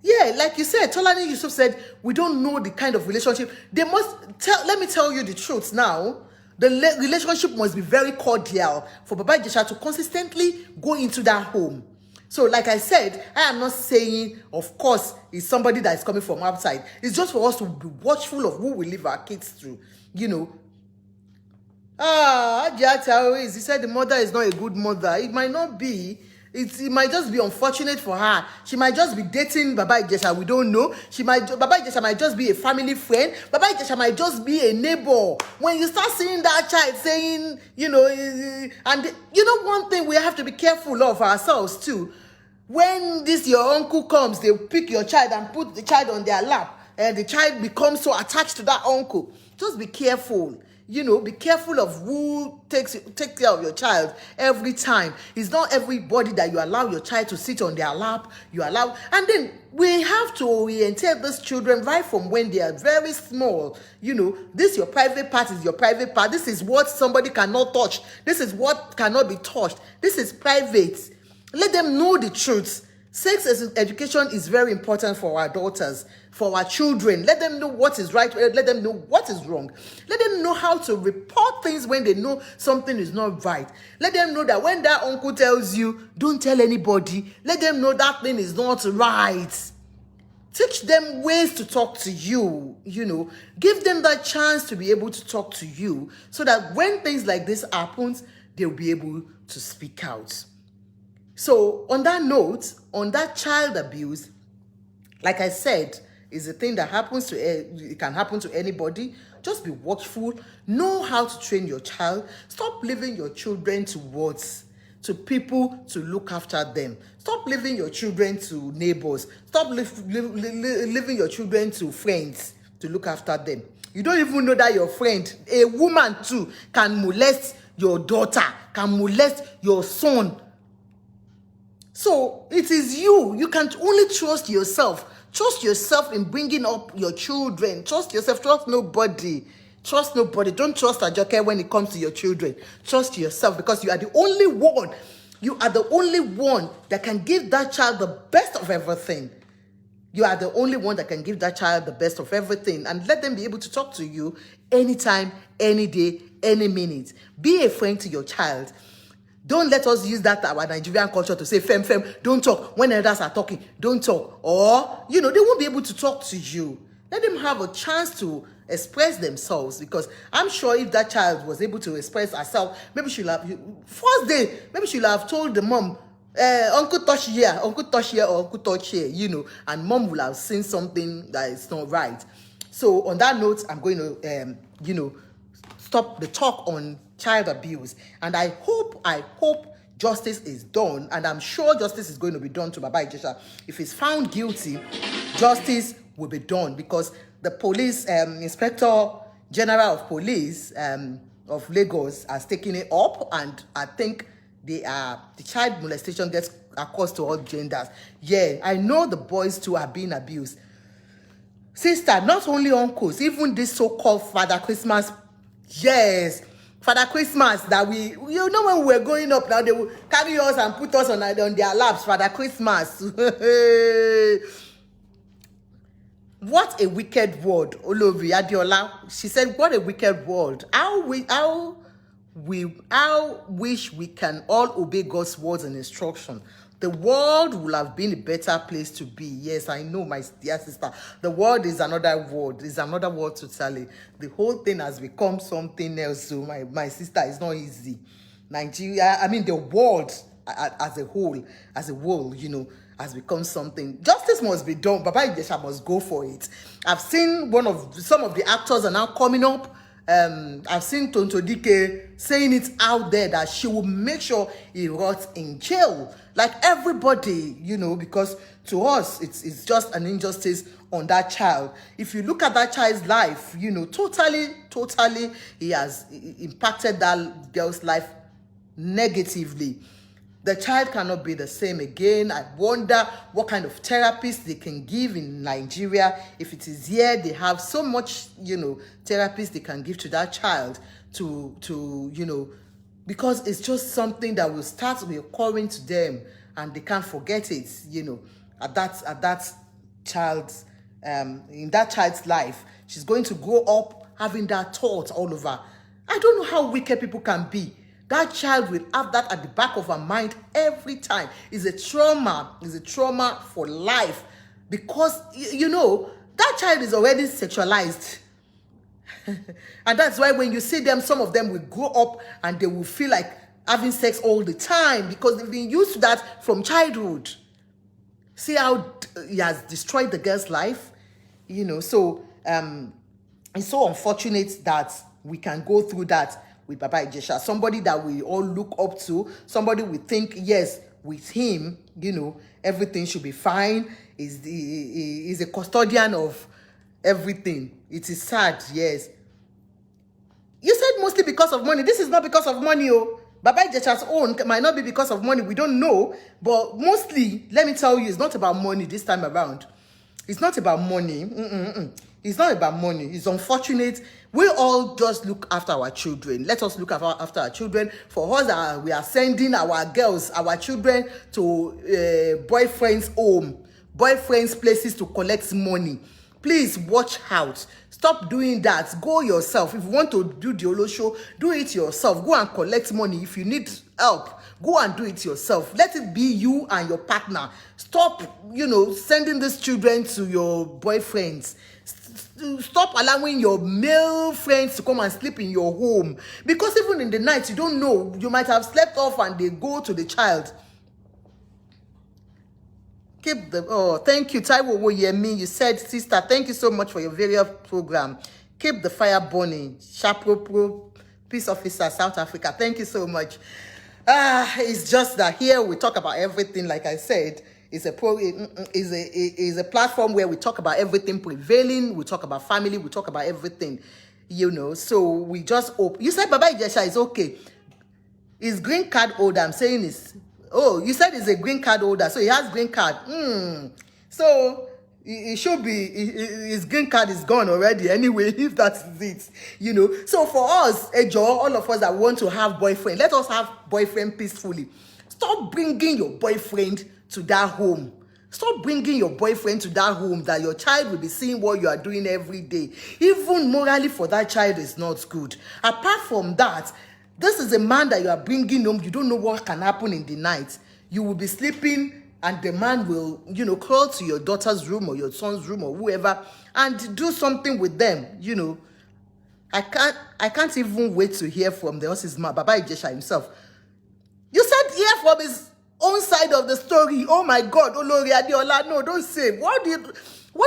Yeah, like you said, Tolani Yusuf said, we don't know the kind of relationship. They must tell, let me tell you the truth now. The relationship must be very cordial for Baba Ijesha to consistently go into that home. So, like I said, I am not saying, of course, it's somebody that is coming from outside. It's just for us to be watchful of who we leave our kids through, he said the mother is not a good mother. It might not be. It might just be unfortunate for her. She might just be dating Baba Ijesha. We don't know. Baba Ijesha might just be a family friend. Baba Ijesha might just be a neighbor. When you start seeing that child saying, one thing we have to be careful of ourselves too. When your uncle comes, they pick your child and put the child on their lap, and the child becomes so attached to that uncle. Just be careful. Be careful of who takes care of your child every time. It's not everybody that you allow your child to sit on their lap. And then we have to orientate these children right from when they are very small. This your private part is your private part. This is what somebody cannot touch. This is what cannot be touched. This is private. Let them know the truth. Sex education is very important for our daughters, for our children. Let them know what is right. Let them know what is wrong. Let them know how to report things when they know something is not right. Let them know that when that uncle tells you, don't tell anybody. Let them know that thing is not right. Teach them ways to talk to you, Give them that chance to be able to talk to you so that when things like this happens, they'll be able to speak out. So on that note, on that child abuse, like I said, is a thing that it can happen to anybody. Just be watchful. Know how to train your child. Stop leaving your children to people to look after them. Stop leaving your children to neighbors. Stop leaving your children to friends to look after them. You don't even know that your friend, a woman too, can molest your daughter, can molest your son. So it is you. You can only trust yourself. Trust yourself in bringing up your children. Trust yourself. Trust nobody. Trust nobody. Don't trust Ajoke when it comes to your children. Trust yourself, because you are the only one. You are the only one that can give that child the best of everything. You are the only one that can give that child the best of everything, and let them be able to talk to you anytime, any day, any minute. Be a friend to your child. Don't let us use that our Nigerian culture to say, fem, don't talk. When others are talking, don't talk. Or, they won't be able to talk to you. Let them have a chance to express themselves, because I'm sure if that child was able to express herself, maybe she'll have, first day, maybe she'll have told the mom, uncle touch here, or uncle touch here, and mom will have seen something that is not right. So on that note, I'm going to, stop the talk on child abuse. And I hope justice is done, and I'm sure justice is going to be done to Baba Ijesha. If he's found guilty, justice will be done, because the police, Inspector General of Police of Lagos has taken it up, and I think the child molestation gets across to all genders. Yeah, I know the boys too are being abused. Sister, not only uncles, even this so-called Father Christmas, yes, Father Christmas that we, you know, when we were growing up now, they will carry us and put us on their laps, Father Christmas. What a wicked word, Olovi Adiola. She said, what a wicked word. How wish we can all obey God's words and instruction. The world will have been a better place to be. Yes, I know, my dear sister. The world is another word. It's another word totally. The whole thing has become something else. So my sister, it's not easy. Nigeria, I mean the world as a whole, you know, has become something. Justice must be done. Baba Ijesha must go for it. I've seen some of the actors are now coming up. I've seen Tonto Dike saying it out there that she will make sure he rots in jail. Like everybody, you know, because to us, it's just an injustice on that child. If you look at that child's life, you know, totally, he has impacted that girl's life negatively. The child cannot be the same again. I wonder what kind of therapists they can give in Nigeria. If it is here, they have so much, you know, therapists they can give to that child to you know, because it's just something that will start recurring to them and they can't forget it, you know, at that child's, in that child's life. She's going to grow up having that thought all over. I don't know how wicked people can be. That child will have that at the back of her mind every time. It's a trauma for life, because, you know, that child is already sexualized. And that's why when you see them, some of them will grow up and they will feel like having sex all the time because they've been used to that from childhood. See how he has destroyed the girl's life? You know, so it's so unfortunate that we can go through that with Baba Ijesha, somebody that we all look up to, somebody we think, yes, with him, you know, everything should be fine. He's a custodian of everything. It is sad, yes. You said mostly because of money. This is not because of money, oh. Baba Ijesha's own might not be because of money. We don't know. But mostly, let me tell you, it's not about money this time around. It's not about money. It's not about money. It's unfortunate. We all just look after our children. Let us look after our children. For us, we are sending our girls, our children to boyfriends' home, boyfriends' places to collect money. Please watch out. Stop doing that. Go yourself. If you want to do the Olo show, do it yourself. Go and collect money. If you need help, go and do it yourself. Let it be you and your partner. Stop, you know, sending these children to your boyfriends. Stop allowing your male friends to come and sleep in your home. Because even in the night, you don't know. You might have slept off and they go to the child. Keep the, oh, thank you, Taiwo Woyemi. You said, sister, thank you so much for your various program. Keep the fire burning. Shapro Peace Officer, South Africa. Thank you so much. It's just that here we talk about everything, like I said. It's a platform where we talk about everything prevailing. We talk about family. We talk about everything, you know. So we just hope. You said Baba Ijesha is okay. His green card holder, I'm saying is, oh, you said he's a green card holder, so he has green card. So it should be, his green card is gone already anyway, if that's it, you know. So for us, Ejo, all of us that want to have boyfriend, let us have boyfriend peacefully. Stop bringing your boyfriend to that home. Stop bringing your boyfriend to that home that your child will be seeing what you are doing every day. Even morally for that child is not good. Apart from that, this is a man that you are bringing home. You don't know what can happen in the night. You will be sleeping and the man will, you know, crawl to your daughter's room or your son's room or whoever and do something with them, you know. I can't even wait to hear from the horse's man, Baba Ijesha himself. You said hear from his own side of the story. Oh my God, Olori Adeola, no, don't say. What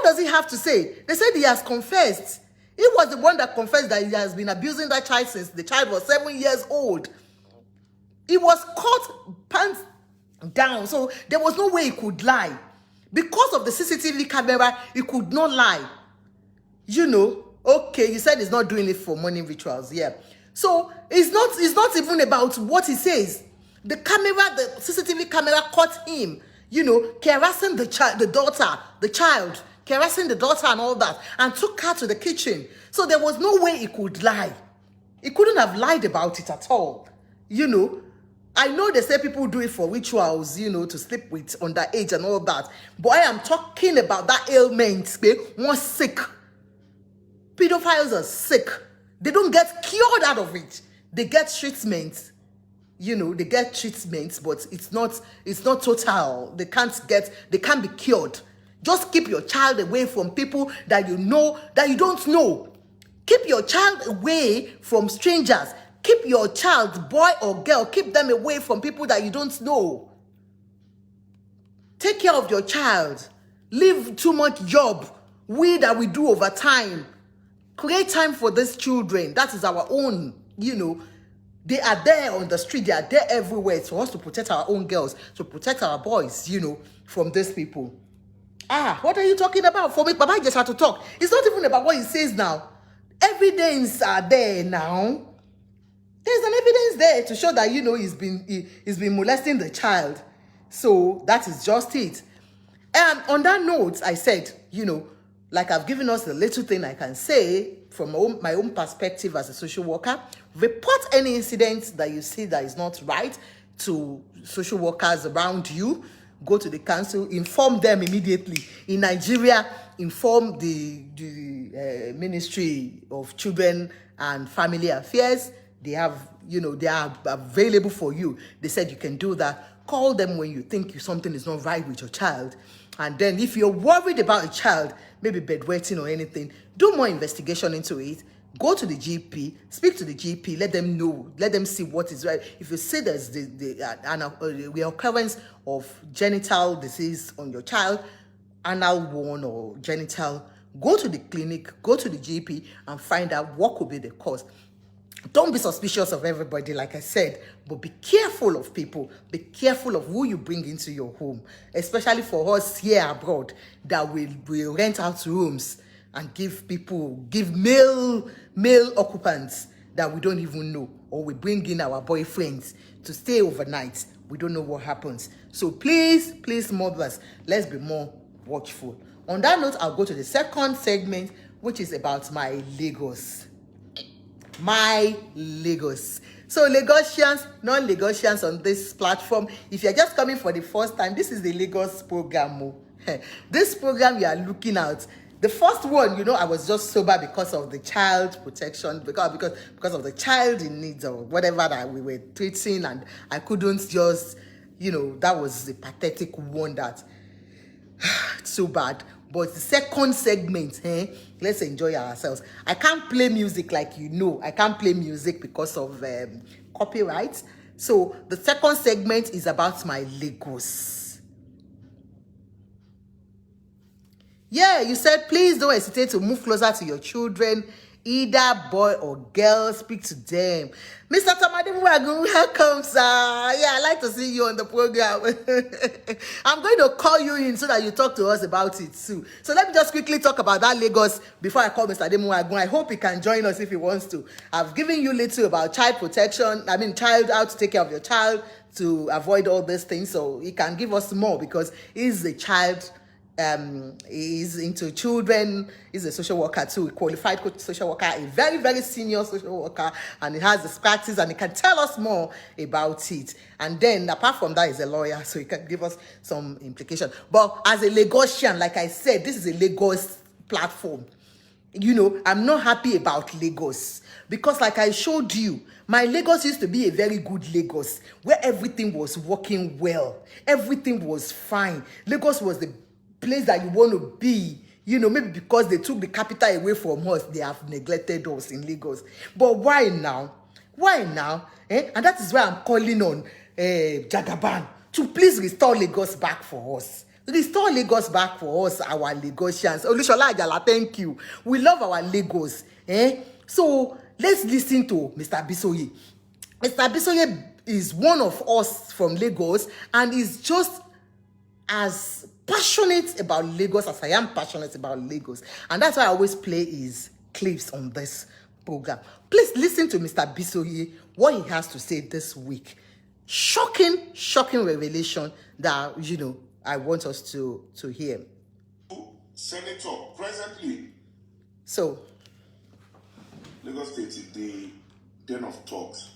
does he have to say? They said he has confessed. He was the one that confessed that he has been abusing that child since the child was 7 years old. He was caught pants down, so there was no way he could lie. Because of the CCTV camera, he could not lie. Okay, you said he's not doing it for morning rituals, yeah. So it's not even about what he says. The CCTV camera caught him, caressing the child, caressing the daughter and all that, and took her to the kitchen. So there was no way he could lie. He couldn't have lied about it at all, I know they say people do it for rituals, to sleep with underage and all that. But I am talking about that ailment. One sick. Pedophiles are sick. They don't get cured out of it. They get treatment. They get treatment, but it's not total. They can't be cured. Just keep your child away from people that you don't know. Keep your child away from strangers. Keep your child, boy or girl, keep them away from people that you don't know. Take care of your child. Leave too much job. We do over time. Create time for these children. That is our own, They are there on the street. They are there everywhere. It's for us to protect our own girls, to protect our boys, from these people. What are you talking about? For me, Baba just had to talk. It's not even about what he says now. Evidence are there now. There's an evidence there to show that, he's been molesting the child. So that is just it. And on that note, I said, like I've given us the little thing I can say from my own perspective as a social worker. Report any incident that you see that is not right to social workers around you. Go to the council, inform them immediately. In Nigeria, inform the Ministry of Children and Family Affairs. They have, they are available for you. They said you can do that. Call them when you think something is not right with your child. And then if you're worried about a child, maybe bedwetting or anything, do more investigation into it. Go to the GP, speak to the GP, let them know, let them see what is right. If you see there's the occurrence of genital disease on your child, anal one or genital, go to the clinic, go to the GP and find out what could be the cause. Don't be suspicious of everybody, like I said, but be careful of people. Be careful of who you bring into your home, especially for us here abroad that will rent out rooms and give male occupants that we don't even know, or we bring in our boyfriends to stay overnight. We don't know what happens. So please, mothers, let's be more watchful. On that note, I'll go to the second segment, which is about my Lagos. My Lagos. So Lagosians, non-Lagosians on this platform, if you're just coming for the first time, this is the Lagos program. This program you are looking at. The first one, I was just sober because of the child protection, because of the child in need or whatever that we were treating, and I couldn't just, that was the pathetic one that so bad. But the second segment, let's enjoy ourselves. I can't play music like I can't play music because of copyright. So the second segment is about my Lagos. Yeah, you said please don't hesitate to move closer to your children, either boy or girl. Speak to them. Mr. Tamademu, welcome, sir. Yeah, I like to see you on the program. I'm going to call you in so that you talk to us about it too. So let me just quickly talk about that Lagos before I call Mr. Ademuwagun. I hope he can join us if he wants to. I've given you little about child protection. How to take care of your child to avoid all these things. So he can give us more because he's a child. He's into children. He's a social worker too, a qualified social worker, a very, very senior social worker, and he has this practice and he can tell us more about it. And then apart from that, he's a lawyer, so he can give us some implication. But as a Lagosian, like I said, this is a Lagos platform. I'm not happy about Lagos because like I showed you, my Lagos used to be a very good Lagos where everything was working well. Everything was fine. Lagos was the place that you want to be, maybe because they took the capital away from us, they have neglected us in Lagos. But why now? And that is why I'm calling on Jagaban to please restore Lagos back for us. Restore Lagos back for us, our Lagosians. Olushola Ajala, thank you. We love our Lagos. So let's listen to Mr. Bisoye. Mr. Bisoye is one of us from Lagos and is just as passionate about Lagos as I am passionate about Lagos. And that's why I always play his clips on this program. Please listen to Mr. Bisoye, what he has to say this week. Shocking revelation that, I want us to hear. Senator, presently, So, Lagos State is the den of talks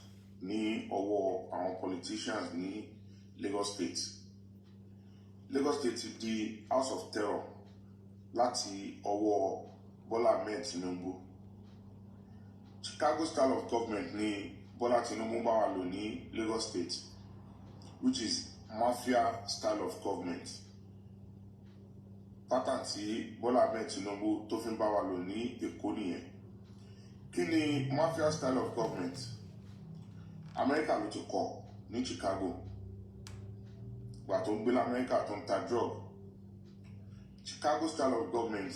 ní ọwọ́ àwọn politicians ní Lagos State. Lagos State is the house of terror láti ọwọ́ Bola Ahmed Tinubu. Chicago style of government ní Bola Tinubu bá wà lò ní Lagos State, which is mafia style of government. Pattern tí Bola Ahmed Tinubu tó fi ń bá wa lò ní Èkó nìyẹn. Kí ni mafia style of government? America ló ti kọ́ ní Chicago. Gbà tó ń gbé l'America tó ń ta drug. Chicago style of government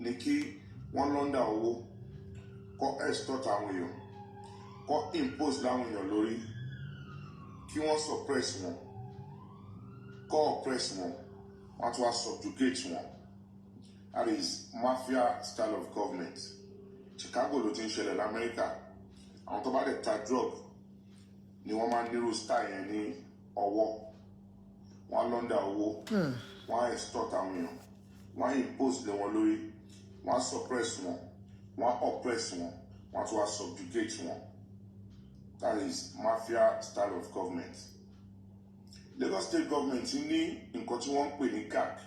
ní kí wọ́n lọ́ndà owó, kọ́ extort àwọn èèyàn, kọ́ impose láwọn èèyàn lórí, kí wọ́n suppress wọn, kọ́ oppress wọn, wọ́n tún wá subjugate wọn. That is mafia style of government. Chicago ló ti ń ṣẹlẹ̀ l'America. Àwọn tó bá lè ta drug ni wọ́n máa ń nírú style yẹn ní ọwọ́. Wọ́n lọ́ndà owó, wọ́n extort àwọn èèyàn, wọ́n impose lé wọn lórí, wọ́n suppress wọn, wọ́n oppress wọn, wọ́n tún wá subjugate wọn. That is mafia style of government. Lagos State government ní nǹkan tí wọ́n ń pè ní GAC,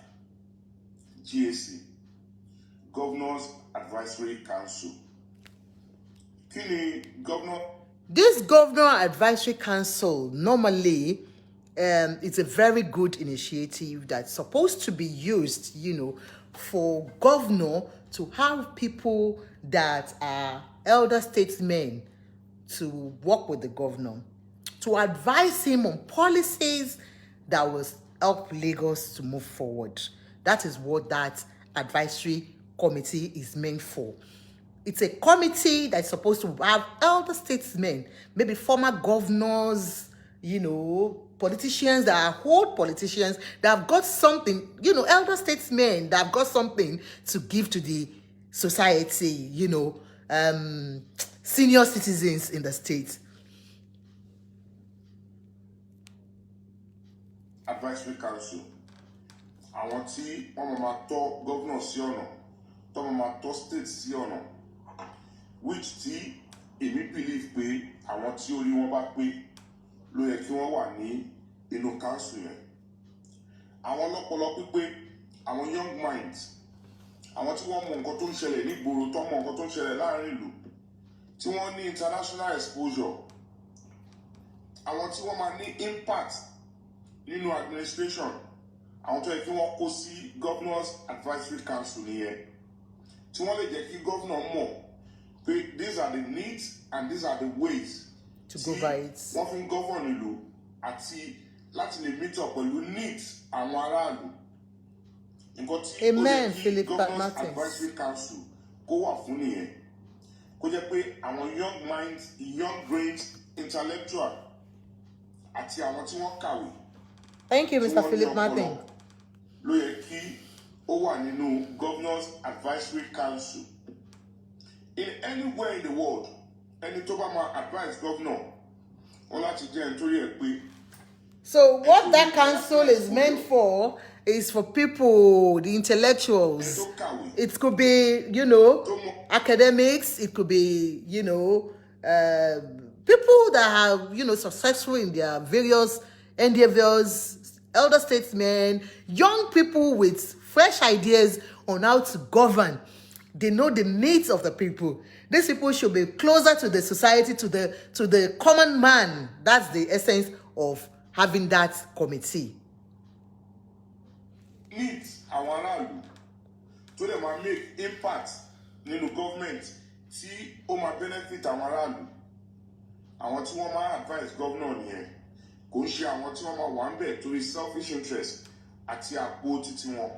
Governors Advisory Council. Kí ni governor? This Governor Advisory Council, normally, it's a very good initiative that's supposed to be used, for governor to have people that are elder statesmen to work with the governor, to advise him on policies that will help Lagos to move forward. That is what that advisory committee is meant for. It's a committee that's supposed to have elder statesmen, maybe former governors, politicians that are old politicians that have got something, elder statesmen that have got something to give to the society, senior citizens in the state. Advisory Council. Àwọn tí wọ́n máa tọ́ governor sí ọ̀nà, tó máa tọ́ state sí ọ̀nà, which tí èmi believe pé àwọn tí orí wọn bá pé ló yẹ kí wọ́n wà ní inú council yẹn. Àwọn ọlọ́pọlọ pípé, àwọn young minds, àwọn tí wọ́n mọ nǹkan tó ń ṣẹlẹ̀ nígboro, tó mọ nǹkan tó ń ṣẹlẹ̀ láàrin ìlú, tí wọ́n ní international exposure, àwọn tí wọ́n máa ní impact nínú administration, àwọn tó yẹ kí wọ́n kó sí Governors Advisory Council nìyẹn, tí wọ́n lè jẹ́ kí governor mọ̀ pé these are the needs and these are the ways to go by it. Wọ́n fi ń govern ìlú àti láti lè meet up pẹ̀lú needs àwọn aráàlú. Nǹkan tí ó yẹ kí Governors Advisory Council kó wà fún nìyẹn. Kó jẹ́ pé àwọn young minds, young brains, intellectual àti àwọn tí wọ́n kàwé. Thank you, Mr. Philip Martin. Ló yẹ kí ó wà nínú Governors Advisory Council. In anywhere in the world, ẹni tó bá máa advise governor, ó láti jẹ́ nítorí ẹ̀ pé. So what that council is meant for is for people, the intellectuals. It could be, academics. It could be, people that are, successful in their various endeavors, elder statesmen, young people with fresh ideas on how to govern. They know the needs of the people. These people should be closer to the society, to the common man. That's the essence of having that committee. Needs àwọn aráàlú tó lè máa make impact nínú government tí ó máa benefit àwọn aráàlú. Àwọn tí wọ́n máa advise governor nìyẹn. Kò ń ṣe àwọn tí wọ́n máa wà ń bẹ̀ torí selfish interest àti àpò títí wọn.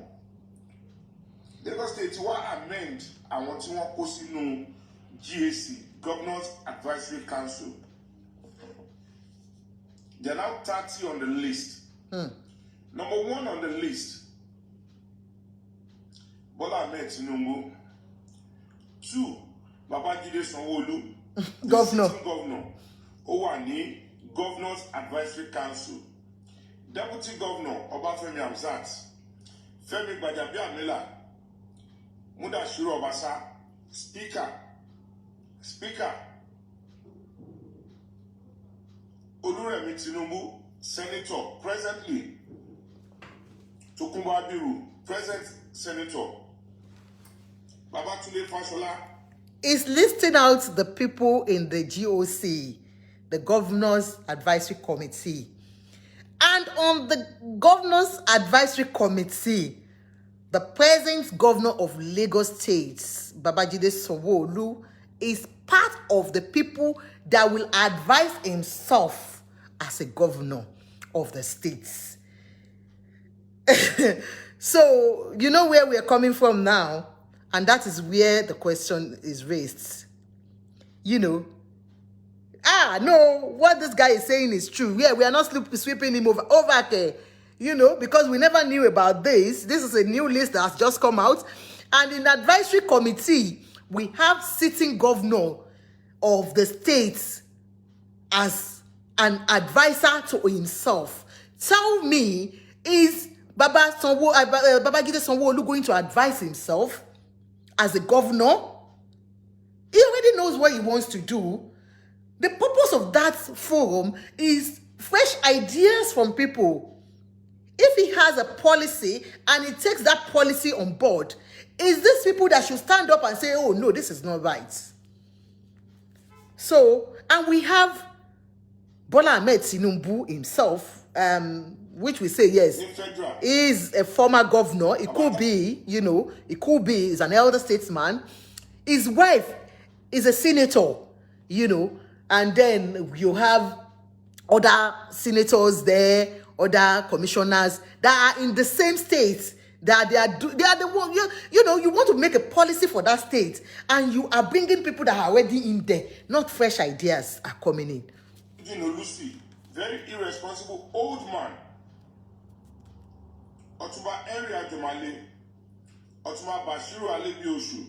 Lagos State wá amend àwọn tí wọ́n kó sínú GAC, Governors Advisory Council. There are now 30 on the list. Number 1 on the list, Bola Ahmed Tinubu. 2, Baba Ijesha, Governor. sitting governor. Owani, Governor's Advisory Council. Deputy Governor Obafemi Hamzat. Femi Gbadabiamila. Mudashiru Obasa. Speaker. Oluremi Tinubu, Senator, presently. Tokunbo Abiru, present Senator. Babatunde Fashola. Is listing out the people in the GOC, the Governor's Advisory Committee. And on the Governor's Advisory Committee, the present Governor of Lagos State, Babajide Sanwo-Olu, is part of the people that will advise himself as a governor of the states. So, you know where we are coming from now, and that is where the question is raised. You know, no, what this guy is saying is true. Yeah, we are not sweeping him over there, you know, because we never knew about this. This is a new list that has just come out. And in the advisory committee, we have sitting governor of the states as an advisor to himself. Tell me, is Babajide Sanwo-Olu going to advise himself as a governor? He already knows what he wants to do. The purpose of that forum is fresh ideas from people. If he has a policy and he takes that policy on board, is this people that should stand up and say, oh no, this is not right? So, and we have Bola Ahmed Tinubu himself, which we say, yes, is a former governor. It could be, you know, it could be, he's an elder statesman. His wife is a senator, you know, and then you have other senators there, other commissioners that are in the same state, that they are the one, you know, you want to make a policy for that state, and you are bringing people that are already in there, not fresh ideas are coming in. You know, Lucy, very irresponsible old man. Otuba Henry Ajomale, Otuba Bashiru Alebioshu,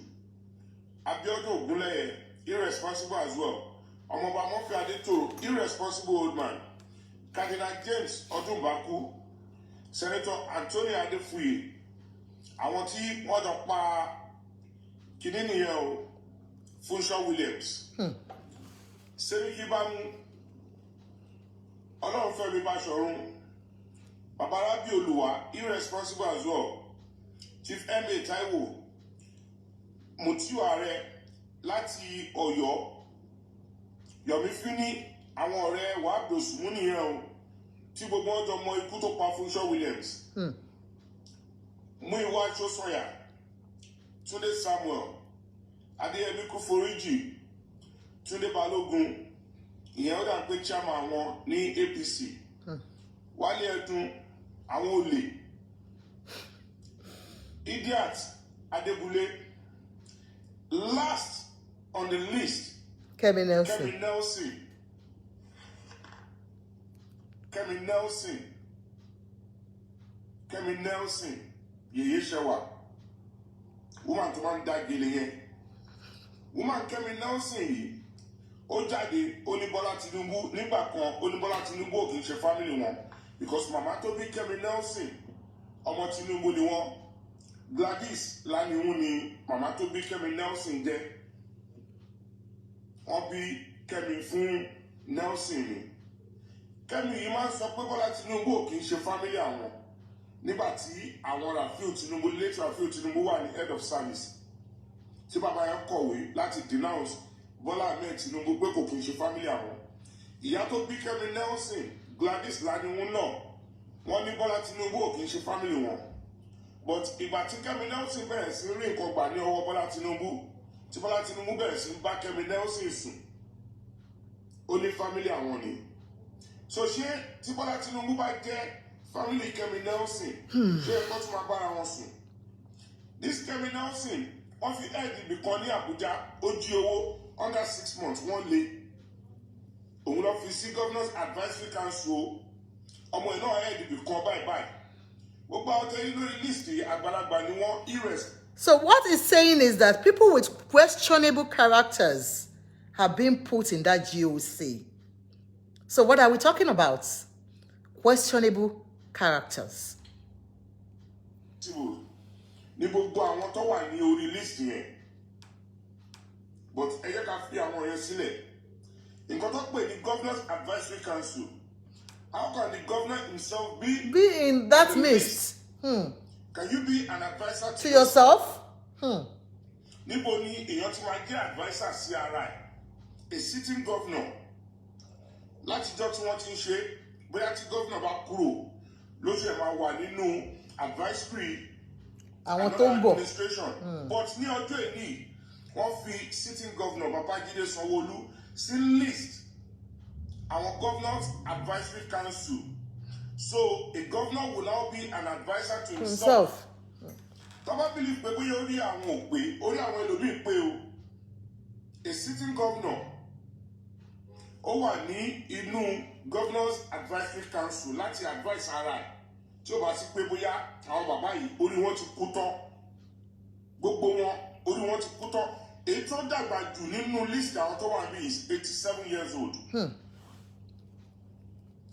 Abiodun Ogunleye, irresponsible as well. Omoba Mofi Adetoro, irresponsible old man. Cardinal James Odunbaku, Senator Anthony Adefuye, àwọn tí wọ́n jọ pa kíní nìyẹn o, Funshaw Williams. Seriki Bámú, Ọlọ́runfẹ́mi Báṣọ̀run, Baba Rabi Oluwa, irresponsible as well. Chief M.A. Taiwo, Mutiu Ààrẹ láti Ọ̀yọ́, Yomi Fini, àwọn ọ̀rẹ́ wàá dòsùnmú nìyẹn o, tí gbogbo ọjọ́ mọ ikú tó pa Funshaw Williams. Muyiwa Aṣọ́sànyà, Túndé Samuel, Adéyẹmí Kúforíjì, Túndé Balógun, ìyẹn ó dà pé chairman wọn ní APC. Wálé Ẹdùn, àwọn olè. Idiot Adébúlé. Last on the list, Kemi Nelson, Yeye Shewa. Woman to man da gele yẹn. Woman Kemi Nelson yìí, ó jáde ó ní Bọ́lá Tinubu nígbà kan ó ní Bọ́lá Tinubu ò kì í ṣe family wọn because mama tó bí Kemi Nelson ọmọ Tinubu ni wọ́n. Gladys Laniun ni mama tó bí Kemi Nelson jẹ́. Wọ́n bí Kemi fún Nelson ni. Kemi yìí máa ń sọ pé Bọ́lá Tinubu ò kì í ṣe family àwọn. Nígbà tí àwọn Rafiu Tinubu, late Rafiu Tinubu wà ní head of service. Tí bàbá yẹn kọ̀wé láti denounce Bola Ahmed Tinubu pé kò kì í ṣe family àwọn. Ìyá tó bí Kemi Nelson, Gladys Laniun náà, wọ́n ní Bola Tinubu ò kì í ṣe family wọn. But ìgbà tí Kemi Nelson bẹ̀rẹ̀ sí rí nǹkan gbà ní ọwọ́ Bola Tinubu, tí Bola Tinubu bẹ̀rẹ̀ sí bá Kemi Nelson sùn, ó ní family àwọn ni. So ṣé tí Bola Tinubu bá jẹ́ family Kemi Nelson, ṣé ẹ̀kọ́ tún máa bára wọn sùn? This Kemi Nelson, wọ́n fi ẹ̀ẹ́dì ibìkan ní Àbújá, ó jí owó under 6 months, wọ́n lé. Òun lọ fi fi sí Governors Advisory Council ọmọ ẹ̀ náà head ibì kan báyìí. Gbogbo àwọn tẹ́lẹ̀ lórí list àgbàlagbà ni wọ́n irrespective. So what it's saying is that people with questionable characters have been put in that GOC. So what are we talking about? Questionable characters. Ní gbogbo àwọn tó wà ní orí list yẹn. But ẹ jẹ́ ká fi àwọn yẹn sílẹ̀. Nǹkan tó pè ní Governors Advisory Council. How can the governor himself be in that midst? Can you be an advisor To yourself? Níbo ni èèyàn ti máa jẹ́ advisor sí ara ẹ̀? A sitting governor. Látijọ́ tí wọ́n ti ń ṣe, bóyá tí governor bá kúrò, ló ṣe máa wà nínú advisory administration. But ní ọjọ́ ìní, wọ́n fi sitting governor Baba Ijesha Sanwó-Olú sí list our Governors Advisory Council. So a governor will now be an advisor to himself. Tọ́ba believe pé bóyá orí àwọn ò pé, orí àwọn ẹlòmíì pé o. A sitting governor ó wà ní inú Governors Advisory Council láti advise ara ẹ̀ tí ó bá sí pé bóyá àwọn bàbá yìí orí wọn ti kú tán. Gbogbo wọn orí wọn ti kú tán. Èyí tó dàgbà jù nínú list àwọn tó wà ní is 87 years old.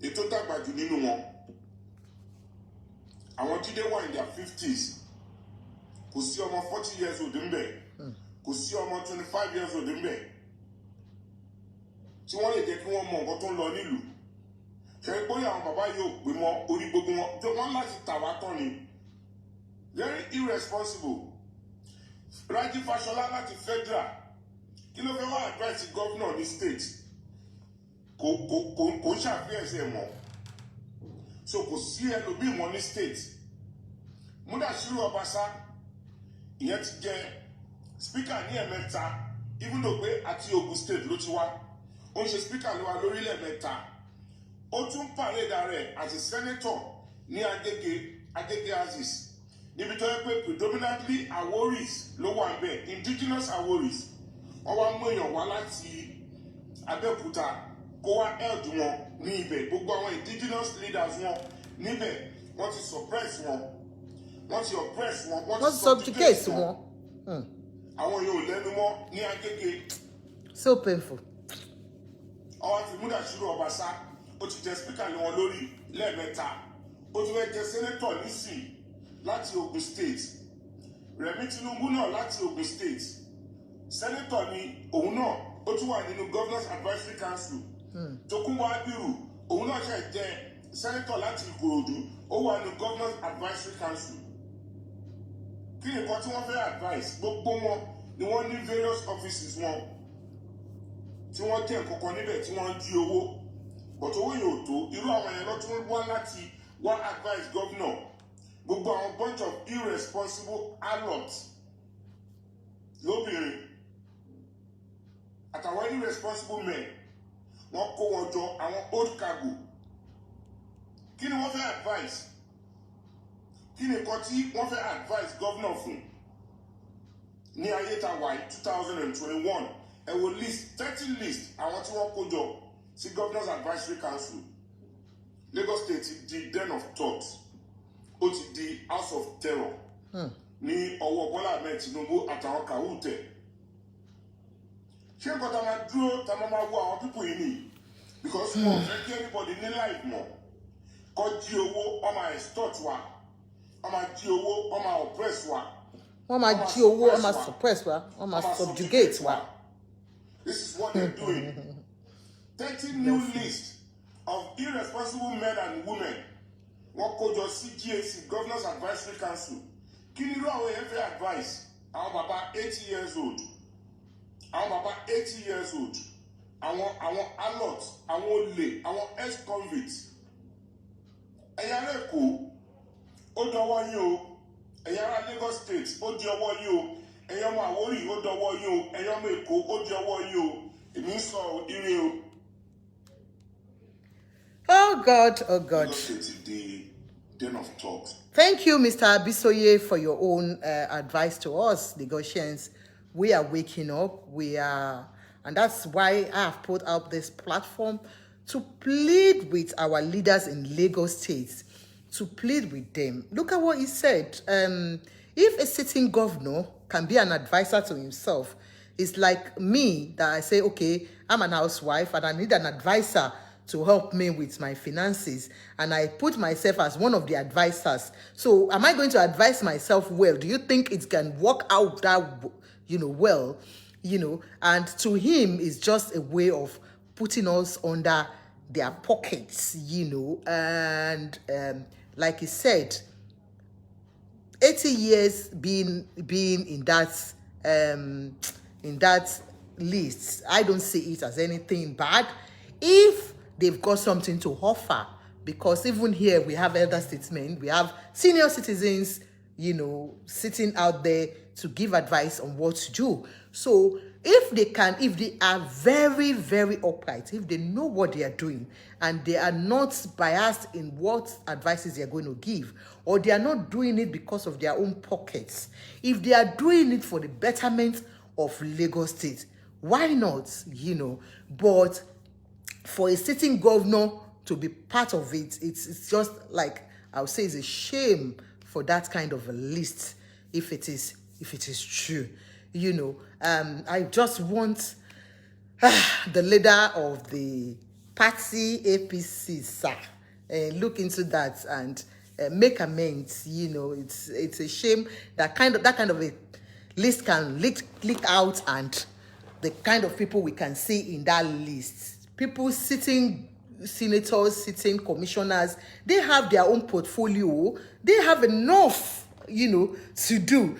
Ètò dàgbà jù nínú wọn. Àwọn Jídé wà in their 50s. Kò sí ọmọ 40 years old ńbẹ̀. Kò sí ọmọ 25 years old ńbẹ̀. Tí wọ́n lè jẹ́ kí wọ́n mọ nǹkan tó ń lọ nílùú. Ṣé bóyá àwọn bàbá yóò pè mọ́ orí gbogbo wọn. Wọ́n láti tà wá tán ni. Very irresponsible. Rájí Fáṣọlá láti federal. Kí ló fẹ́ wá advice governor ní state? Kò ṣàfihàn ẹsẹ̀ mọ́. So kò sí ẹlòmíì mọ́ ní state. Múdàṣírù Ọbaṣá ìyẹn ti jẹ́ speaker ní ẹ̀mẹ́ta even though pé àti Ogun state ló ti wá. Ó ń ṣe speaker ló wà lórílẹ̀ mẹ́ta. Ó tún parade rẹ̀ as a senator ní Agége Aziz. Níbi tó yẹ pé predominantly Aworis ló wà níbẹ̀, indigenous Aworis. Wọ́n wá mú èèyàn wá láti Abẹ́òkúta kó wá held wọn ní ibẹ̀. Gbogbo àwọn indigenous leaders wọn níbẹ̀ wọ́n ti suppress wọn. Wọ́n ti oppress wọn. Wọ́n ti subjugate wọn. Àwọn yóò lẹ́nu mọ́ ní Agége. So painful. Ọwọ́ ti Múdàṣírù Ọbaṣá ó ti jẹ speaker lé wọn lórí lẹ́ẹ̀mẹ́ta. Ó ti fẹ́ jẹ senator nísìn láti Ogun state. Rẹ̀mí Tinubu náà láti Ogun state. Senator ni òun náà ó tún wà nínú Governors Advisory Council. Tókunbọ̀ Abiru òun náà ṣe jẹ senator láti Ìkòròdú ó wà nínú Governors Advisory Council. Kí ni nǹkan tí wọ́n fẹ́ advice? Gbogbo wọn ni wọ́n ní various offices wọn tí wọ́n jẹ́ nǹkan kan níbẹ̀ tí wọ́n ń jí owó. But owó yóò tó irú àwọn yẹn lọ́tún wá láti wá advice governor. Gbogbo àwọn bunch of irresponsible harlots lóbìnrin àtàwọn irresponsible men wọ́n kó wọn jọ àwọn old cargo. Kí ni wọ́n fẹ́ advice? Kí ni nǹkan tí wọ́n fẹ́ advice governor fún? Ní ayé ta wà 2021 ẹ wo list 30 list àwọn tí wọ́n kó jọ sí Governors Advisory Council. Lagos State di den of thought. Ó ti di house of terror. Ní ọwọ́ Bọ́lá Ahmed Tinubu àtàwọn kàwùtẹ̀. Ṣé nǹkan tá máa dúró tá máa wo àwọn pípò yìí ni? Because wọ́n fẹ́ kí everybody ní life mọ̀. Kọ́ jí owó, wọ́n máa extort wa. Wọ́n máa jí owó, wọ́n máa oppress wa. Wọ́n máa jí owó, wọ́n máa suppress wa. Wọ́n máa subjugate wa. This is what they're doing. 30 new list of irresponsible men and women. Wọ́n kó jọ sí GAC, Governors Advisory Council. Kí ni irú àwọn èèyàn fẹ́ advice? Àwọn bàbá 80 years old. Àwọn bàbá 80 years old. Àwọn harlots, àwọn olè, àwọn ex-convicts. Ẹ̀yà rẹ̀ kó, ó dọwọ́ yín o. Ẹ̀yà ará Lagos State, ó di ọwọ́ yín o. Ẹ̀yà ọmọ Àwórì, ó dọwọ́ yín o. Ẹ̀yà ọmọ Èkó, ó di ọwọ́ yín o. Èmi ń sọ ire o. Oh God, oh God. Thank you, Mr. Abisoye, for your own advice to us, Lagosians. We are waking up. And that's why I have put out this platform to plead with our leaders in Lagos State, to plead with them. Look at what he said. If a sitting governor can be an advisor to himself, it's like me that I say, okay, I'm an housewife and I need an advisor to help me with my finances, and I put myself as one of the advisors. So am I going to advise myself well? Do you think it can work out that, well? And to him, it's just a way of putting us under their pockets, and like he said, 80 years being in that list, I don't see it as anything bad if they've got something to offer, because even here we have elder statesmen, we have senior citizens, sitting out there to give advice on what to do. So if they are very, very upright, if they know what they are doing and they are not biased in what advices they are going to give, or they are not doing it because of their own pockets, if they are doing it for the betterment of Lagos State, why not? But for a sitting governor to be part of it, it's just like, I would say, it's a shame for that kind of a list, if it is true. I just want the leader of the party, APC, sir, look into that and make amends. It's a shame that kind of a list can leak out, and the kind of people we can see in that list. People sitting, senators, sitting commissioners, they have their own portfolio. They have enough, to do.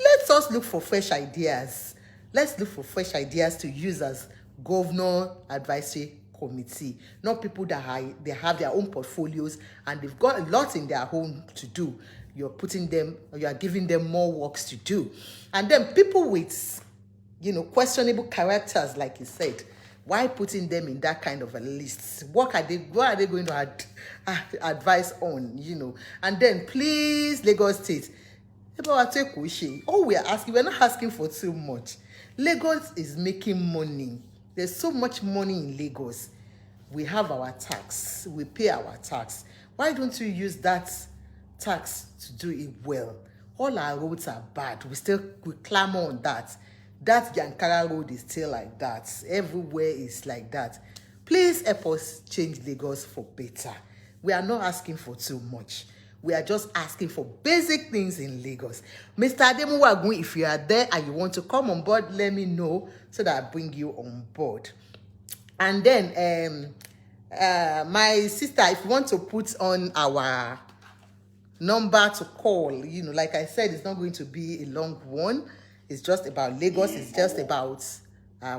Let us look for fresh ideas. Let's look for fresh ideas to use as governor advisory committee. Not people that they have their own portfolios and they've got a lot in their home to do. You are giving them more works to do. And then people with, questionable characters, like you said, why putting them in that kind of a list? What are they going to advise on, And then, please, Lagos State, all we are asking, we're not asking for too much. Lagos is making money. There's so much money in Lagos. We have our tax. We pay our tax. Why don't you use that tax to do it well? All our roads are bad. We clamor on that. That Yankara road is still like that. Everywhere is like that. Please help us change Lagos for better. We are not asking for too much. We are just asking for basic things in Lagos. Mr. Ademuwagun, if you are there and you want to come on board, let me know so that I bring you on board. And then, my sister, if you want to put on our number to call, like I said, it's not going to be a long one. It's just about Lagos. It's just about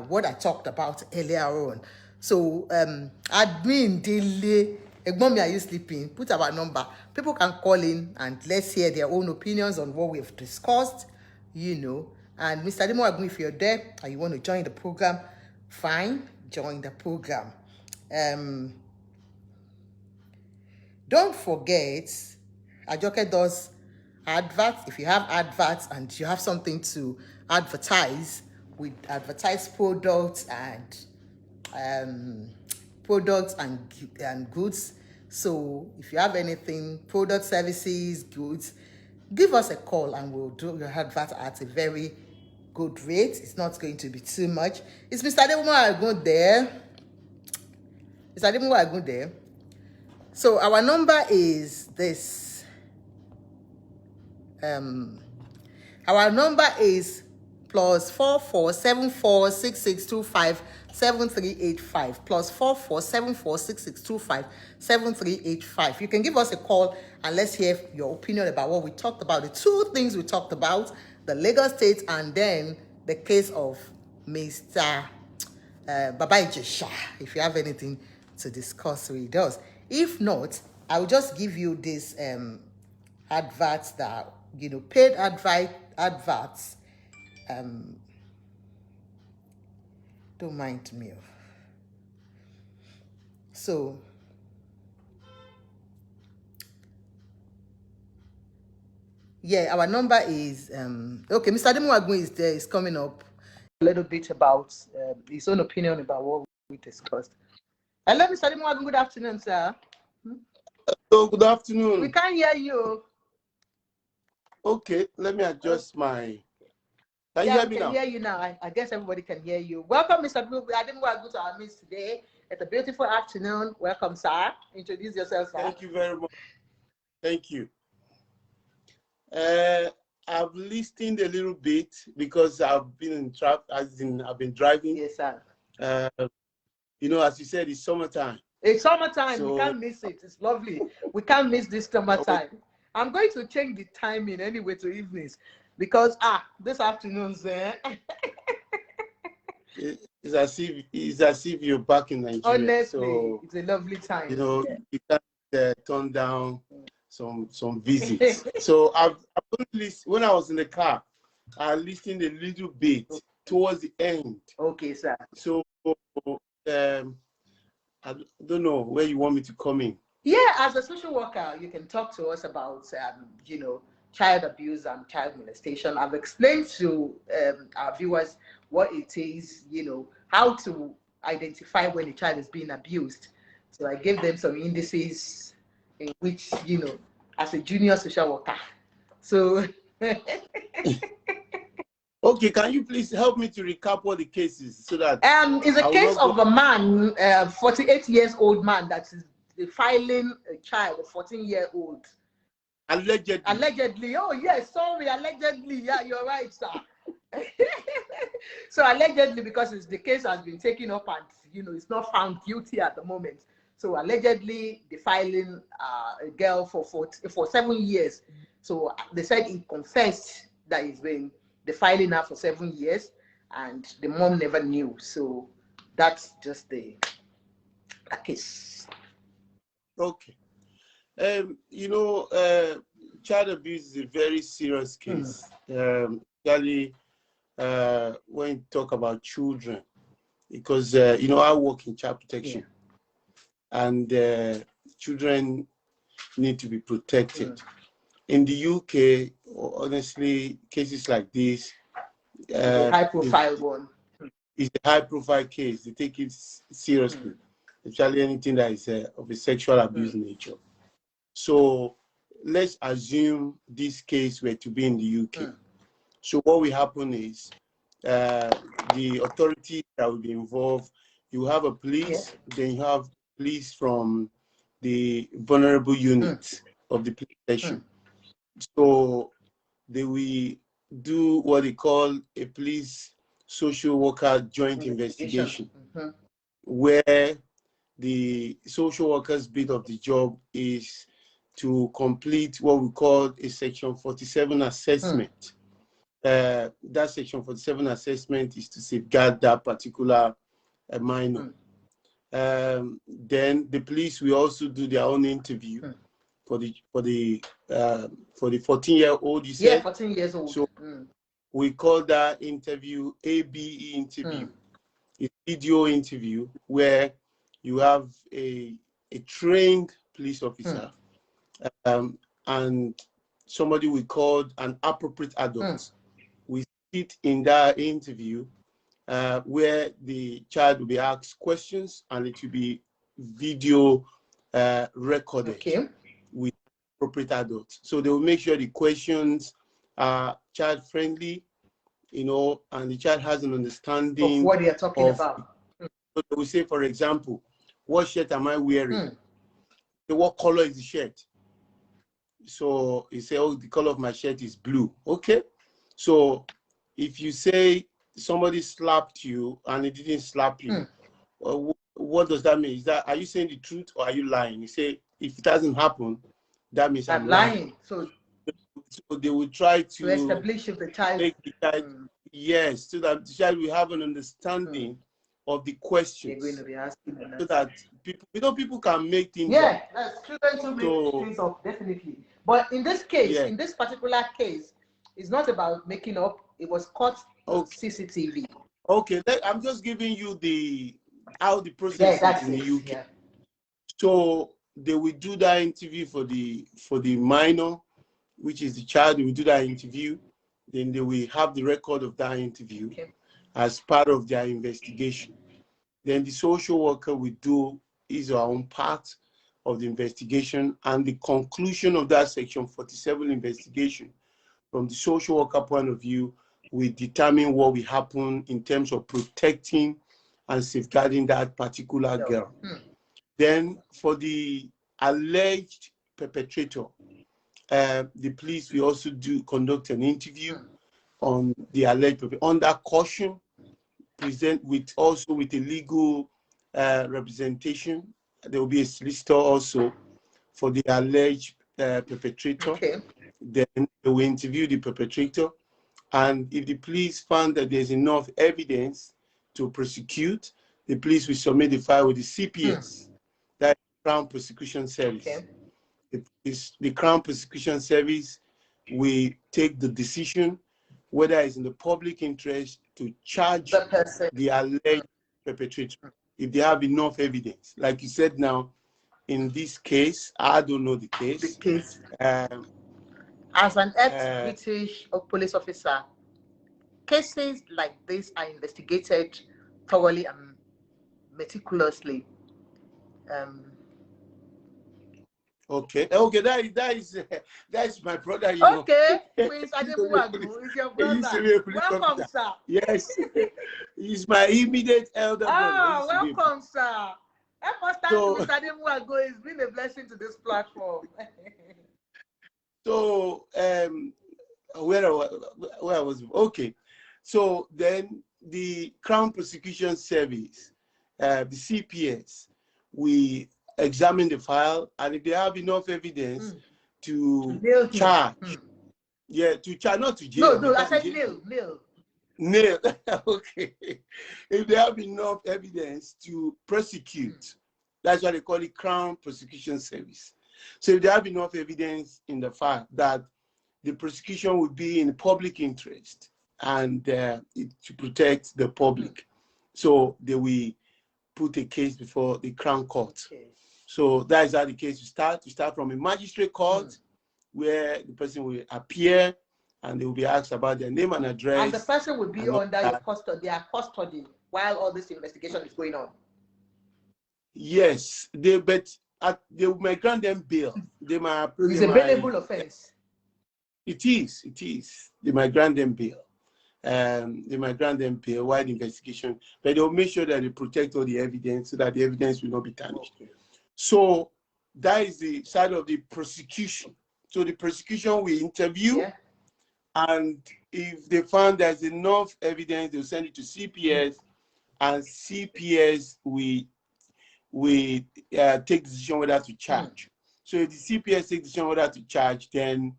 what I talked about earlier on. So, admin, Dele, Egbomi, are you sleeping? Put our number. People can call in and let's hear their own opinions on what we've discussed, And Mr. Ademuwagun, if you're there and you want to join the program, fine, join the program. Don't forget, Ajoke does adverts. If you have adverts and you have something to advertise, we advertise products and goods. So if you have anything, product, services, goods, give us a call and we'll do your advert at a very good rate. It's not going to be too much. Is Mr. Ademuwagun there? Mr. Ademuwagun there? So our number is this. Our number is +447466257385 +447466257385. You can give us a call and let's hear your opinion about what we talked about. The two things we talked about, the Lagos State and then the case of Mr. Baba Ijesha. If you have anything to discuss with us. If not, I will just give you this adverts that, paid adverts. Don't mind me. So, yeah, our number is, okay, Mr. Ademuwagun is there, is coming up a little bit about his own opinion about what we discussed. Hello, Mr. Morgan. Good afternoon, sir. So good afternoon. We can't hear you. Okay, let me adjust my. Can you Yeah, hear we me can now? hear you now. I guess everybody can hear you. Welcome, Mr. Blue. I didn't want to go to our midst today. It's a beautiful afternoon. Welcome, sir. Introduce yourself, sir. Thank you very much. Thank you. I've listened a little bit because I've been in traffic, as in I've been driving. Yes, sir. You know, as you said, it's summertime. It's summertime. So, we can't miss it. It's lovely. We can't miss this summertime. I'm going to change the timing anyway to evenings because this afternoon's it's as if you're back in Nigeria. Honestly, so, it's a lovely time. You know, you can't turn down some visits. So when I was in the car, I listened a little bit towards the end. Okay, sir. So I don't know where you want me to come in. Yeah, as a social worker, you can talk to us about child abuse and child molestation. I've explained to our viewers what it is, how to identify when a child is being abused. So I gave them some indices in which, as a junior social worker. So okay, can you please help me to recap all the cases so that it's a case of a man, 48 years old man that is defiling a child, a 14-year-old. Allegedly. Oh yes, sorry, allegedly. Yeah, you're right, sir. So allegedly, because the case has been taken up and it's not found guilty at the moment. So allegedly defiling a girl for 7 years. So they said he confessed that he's been defiling her for 7 years, and the mom never knew. So that's just the case. Okay. Child abuse is a very serious case. Especially when you talk about children, because I work in child protection, and children need to be protected. In the UK, honestly, cases like this, high-profile one. It's a high-profile case. They take it seriously, especially anything that is of a sexual abuse nature. So let's assume this case were to be in the UK. So what will happen is the authorities that will be involved, you have a police, then you have police from the vulnerable units of the police station. So they will do what they call a police social worker joint investigation, where the social worker's bit of the job is to complete what we call a Section 47 assessment. That Section 47 assessment is to safeguard that particular minor. Then the police will also do their own interview for the 14-year-old. You said? Yeah, 14 years old. So we call that interview ABE interview. It's video interview where you have a trained police officer and somebody we call an appropriate adult. We sit in that interview where the child will be asked questions and it will be video recorded with appropriate adults. So they will make sure the questions are child friendly, and the child has an understanding of what they are talking about. So they will say, for example, what shirt am I wearing? So what color is the shirt? So you say, oh, the color of my shirt is blue. Okay. So if you say somebody slapped you and it didn't slap you, what does that mean? Are you saying the truth or are you lying? You say, if it hasn't happened, that means I'm lying. So they will try to establish if the child, yes, so that the child will have an understanding of the questions. They're going to be asking so that people can make things up. That's children to make things up, definitely. But in this case, in this particular case, it's not about making up. It was caught on CCTV. Okay, I'm just giving you how the process is in the UK. So they will do that interview for the minor, which is the child. They will do that interview. Then they will have the record of that interview as part of their investigation. Then the social worker will do his or her own part of the investigation, and the conclusion of that Section 47 investigation from the social worker point of view will determine what will happen in terms of protecting and safeguarding that particular girl. Then for the alleged perpetrator, the police will also conduct an interview on the alleged perpetrator under caution, present with a legal representation. There will be a solicitor also for the alleged perpetrator. Then they will interview the perpetrator, and if the police find that there's enough evidence to prosecute, the police will submit the file with the CPS, that Crown Prosecution Service. The Crown Prosecution Service will take the decision whether it's in the public interest to charge the alleged perpetrator if they have enough evidence. Like you said now, in this case, I don't know the case. As an ex-British police officer, cases like this are investigated thoroughly and meticulously. Okay, that is my brother. You know. Prince Ademuwagu is your brother. Welcome, sir. Yes, he's my immediate elder brother. Welcome, sir. Mr. Ademuwagu has been a blessing to this platform. So, where I was, okay. So then the Crown Prosecution Service, the CPS, we examine the file, and if they have enough evidence to charge, to charge, not to jail. No, I said nail. Okay. If they have enough evidence to prosecute, that's why they call it Crown Prosecution Service. So if they have enough evidence in the file that the prosecution would be in public interest and to protect the public, so they will put a case before the Crown Court. So that is how the case will start. We start from a magistrate court where the person will appear and they will be asked about their name and address. And the person will be under your custody, their custody, while all this investigation is going on. Yes, they might grant them bail. They might. It's a bailable offense. It is. They might grant them bail. They might grant them bail while the investigation, but they will make sure that they protect all the evidence so that the evidence will not be tarnished. So that is the side of the prosecution. So the prosecution will interview, and if they find there's enough evidence, they'll send it to CPS, and CPS will take decision whether to charge. So if the CPS takes decision whether to charge, then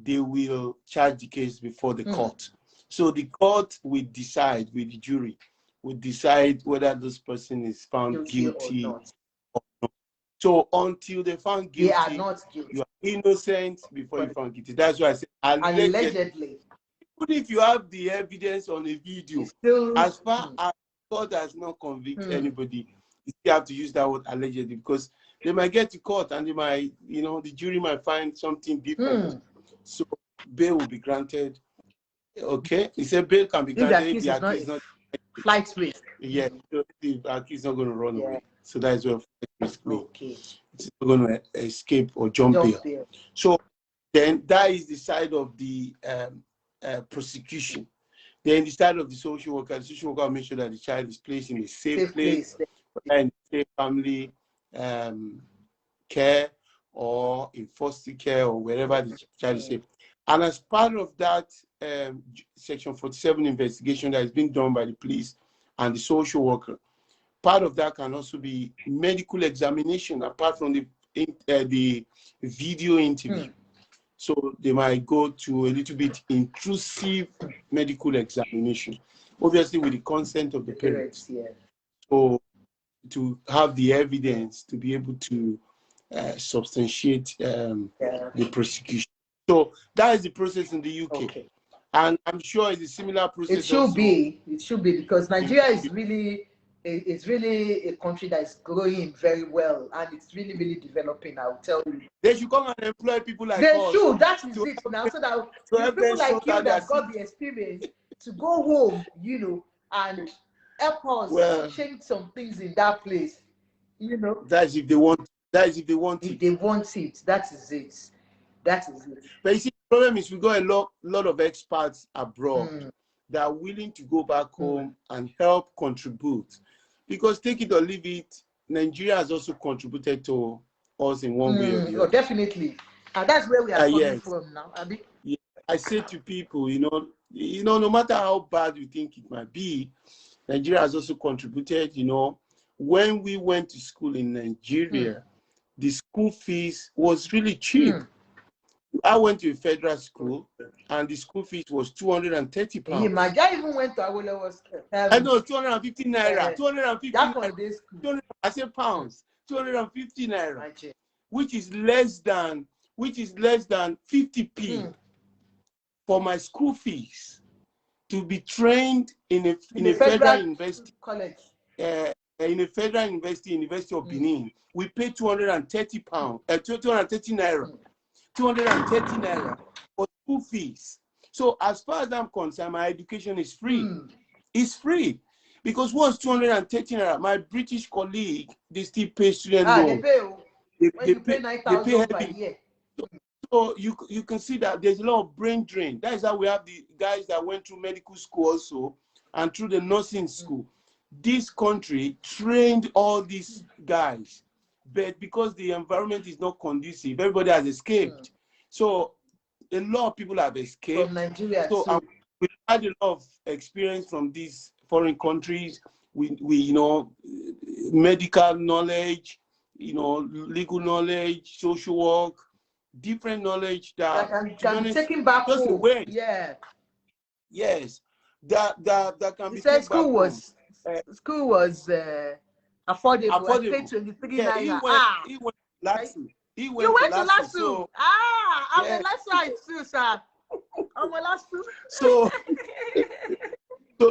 they will charge the case before the court. So the court will decide, with the jury, will decide whether this person is found guilty or not. So until they found guilty, they are not guilty. You are innocent before you found guilty. That's why I say allegedly. Even if you have the evidence on a video, as far as court has not convicted anybody, you still have to use that word allegedly, because they might get to court and they might, the jury might find something different. So bail will be granted. Okay, he said bail can be granted if the accused is not flight risk. Yeah, so the accused is not going to run away. So that is what flight risk means. It's not going to escape or jump bail. So then that is the side of the prosecution. Then the side of the social worker will make sure that the child is placed in a safe place. And safe family care or in foster care or wherever the child is safe. And as part of that Section 47 investigation that is being done by the police and the social worker, part of that can also be medical examination apart from the video interview. So they might go to a little bit intrusive medical examination, obviously with the consent of the parents. So to have the evidence to be able to substantiate the prosecution. So that is the process in the UK. And I'm sure it's a similar process. It should be because Nigeria is really a country that is growing very well, and it's really developing. I'll tell you. They should come and employ people like us. They should. That is it now. So that people like you that got the experience to go home, and help us change some things in that place. you know. That's if they want. That is if they want If it. they want it, that is it. That is it. But you see, the problem is we got a lot of expats abroad that are willing to go back home and help contribute. Because take it or leave it, Nigeria has also contributed to us in one way or the Oh, other. definitely. And that's where we are coming Yes. from now. Yeah. I say to people, no matter how bad you think it might be, Nigeria has also contributed. When we went to school in Nigeria, the school fees was really cheap. I went to a federal school, and the school fees was £230. My guy even went to Awolowo's. I know, 250 naira. 250 That's naira. for this school. 200, I said pounds. 250 naira, Imagine. which is less than 50p for my school fees to be trained in a federal university college. In a federal University of Benin. We pay 230 pounds, 230 naira, 230 naira for school fees. So as far as I'm concerned, my education is free. It's free. Because once 230 naira, my British colleague, they still pay student loan. They pay 9,000 per year. So you can see that there's a lot of brain drain. That is how we have the guys that went through medical school also and through the nursing school. This country trained all these guys, but because the environment is not conducive, everybody has escaped. So a lot of people have escaped. From Nigeria, so we had a lot of experience from these foreign countries. We medical knowledge, legal knowledge, social work, different knowledge that can be taken back just home. away. Yeah. Yes. That can be taken back home. School was affordable. I paid 23 naira. He went last week. You went to last week. So, I'm a last side too, sir. I'm a last week. So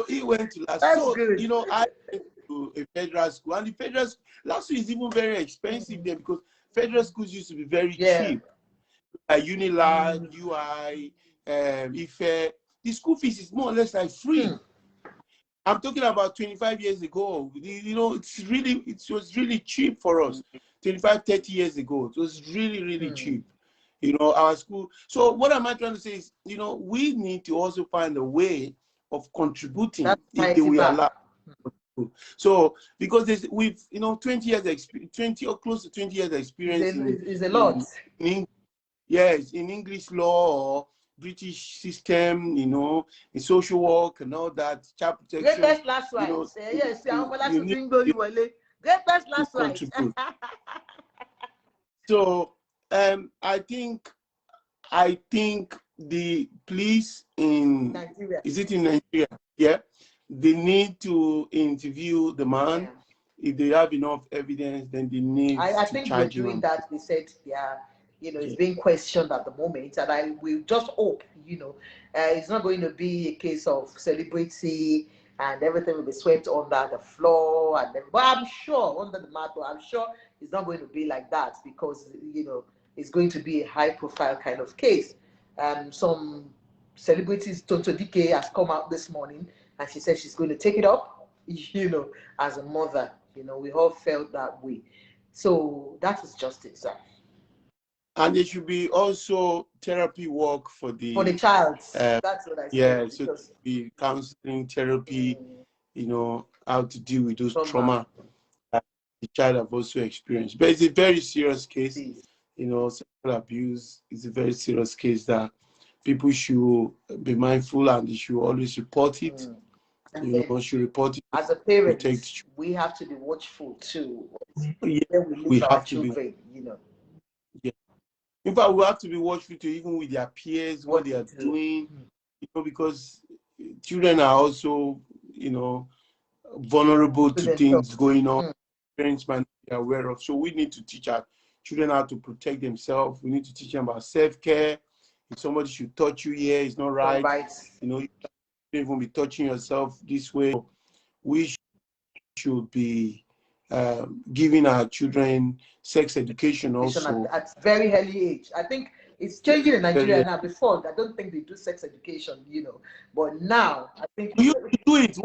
he went to last. That's good. I went to a federal school, and the federal last week is even very expensive there because federal schools used to be very cheap. Unilag, UI, Ife. The school fees is more or less like free. I'm talking about 25 years ago. It was really cheap for us. 25, 30 years ago. It was really, really cheap. Our school. So what am I trying to say is, we need to also find a way of contributing if we allow. So because we've 20 years experience, 20 or close to 20 years experience is a lot. Yes, in English law or British system, in social work and all that, child protection. Greatest last rights. Yes, greatest last rights. So I think the police in Nigeria. Is it in Nigeria? Yeah. They need to interview the man. If they have enough evidence, then they need I to think charge they're doing him. that. They said it's being questioned at the moment, and I will just hope, it's not going to be a case of celebrity and everything will be swept under the floor. But I'm sure, under the mat, I'm sure it's not going to be like that because, it's going to be a high-profile kind of case. Some celebrities, Tonto Dike has come out this morning and she said she's going to take it up, as a mother. We all felt that way. So that is justice, sir. And there should be also therapy work for the child. That's what I said. Yeah, so it should be counseling, therapy, how to deal with those trauma that the child have also experienced. But it's a very serious case. Sexual abuse is a very serious case that people should be mindful and they should always report it. Should report it. As a parent, we have to be watchful too. We have to be. In fact, we have to be watchful too, even with their peers, what they are doing, because children are also, vulnerable to things going on. Parents might not be aware of. So we need to teach our children how to protect themselves. We need to teach them about self-care. If somebody should touch you here, it's not right. You shouldn't even be touching yourself this way. We should be giving our children sex education also at very early age. I think It's changing in Nigeria now. Before, I don't think they do sex education, you know. But now, I think we used to do it.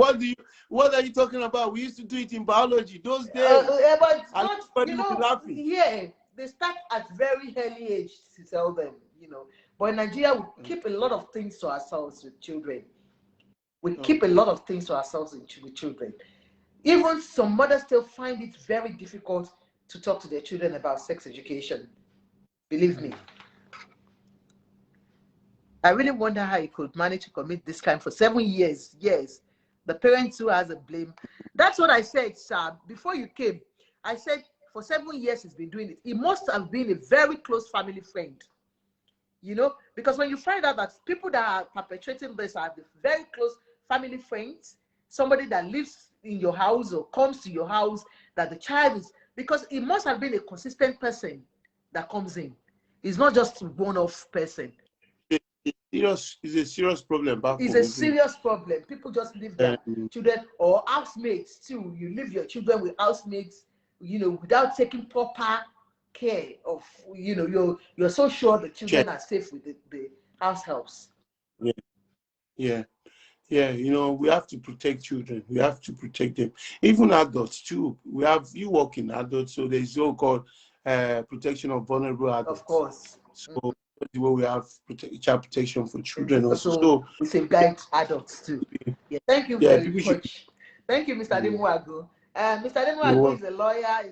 What are you talking about? We used to do it in biology those days. But And not, everybody you would be know, laughing. yeah, they start at very early age to tell them, you know. But in Nigeria, we keep a lot of things to ourselves with children. We keep a lot of things to ourselves with children. Even some mothers still find it very difficult to talk to their children about sex education. Believe me. I really wonder how he could manage to commit this crime for 7 years. Yes, the parents who has a blame. That's what I said, sir. Before you came, I said for 7 years he's been doing it. He must have been a very close family friend. You know, because when you find out that people that are perpetrating this are very close family friends, somebody that lives in your house or comes to your house, that the child is, because it must have been a consistent person that comes in. It's not just one-off person. It's a serious problem back home. It's a serious problem. People just leave their children, or housemates too. You leave your children with housemates, you know, without taking proper care of, you know, you're so sure the children are safe with the house helps. Yeah. You know, we have to protect children. We have to protect them. Even adults too. You work in adults, so there's so-called protection of vulnerable adults. Of course. So that's where we have child protection for children also. So we safeguard adults too. Yeah, thank you very much. Thank you, Mr. Demuago. Mr. Demuago is a lawyer.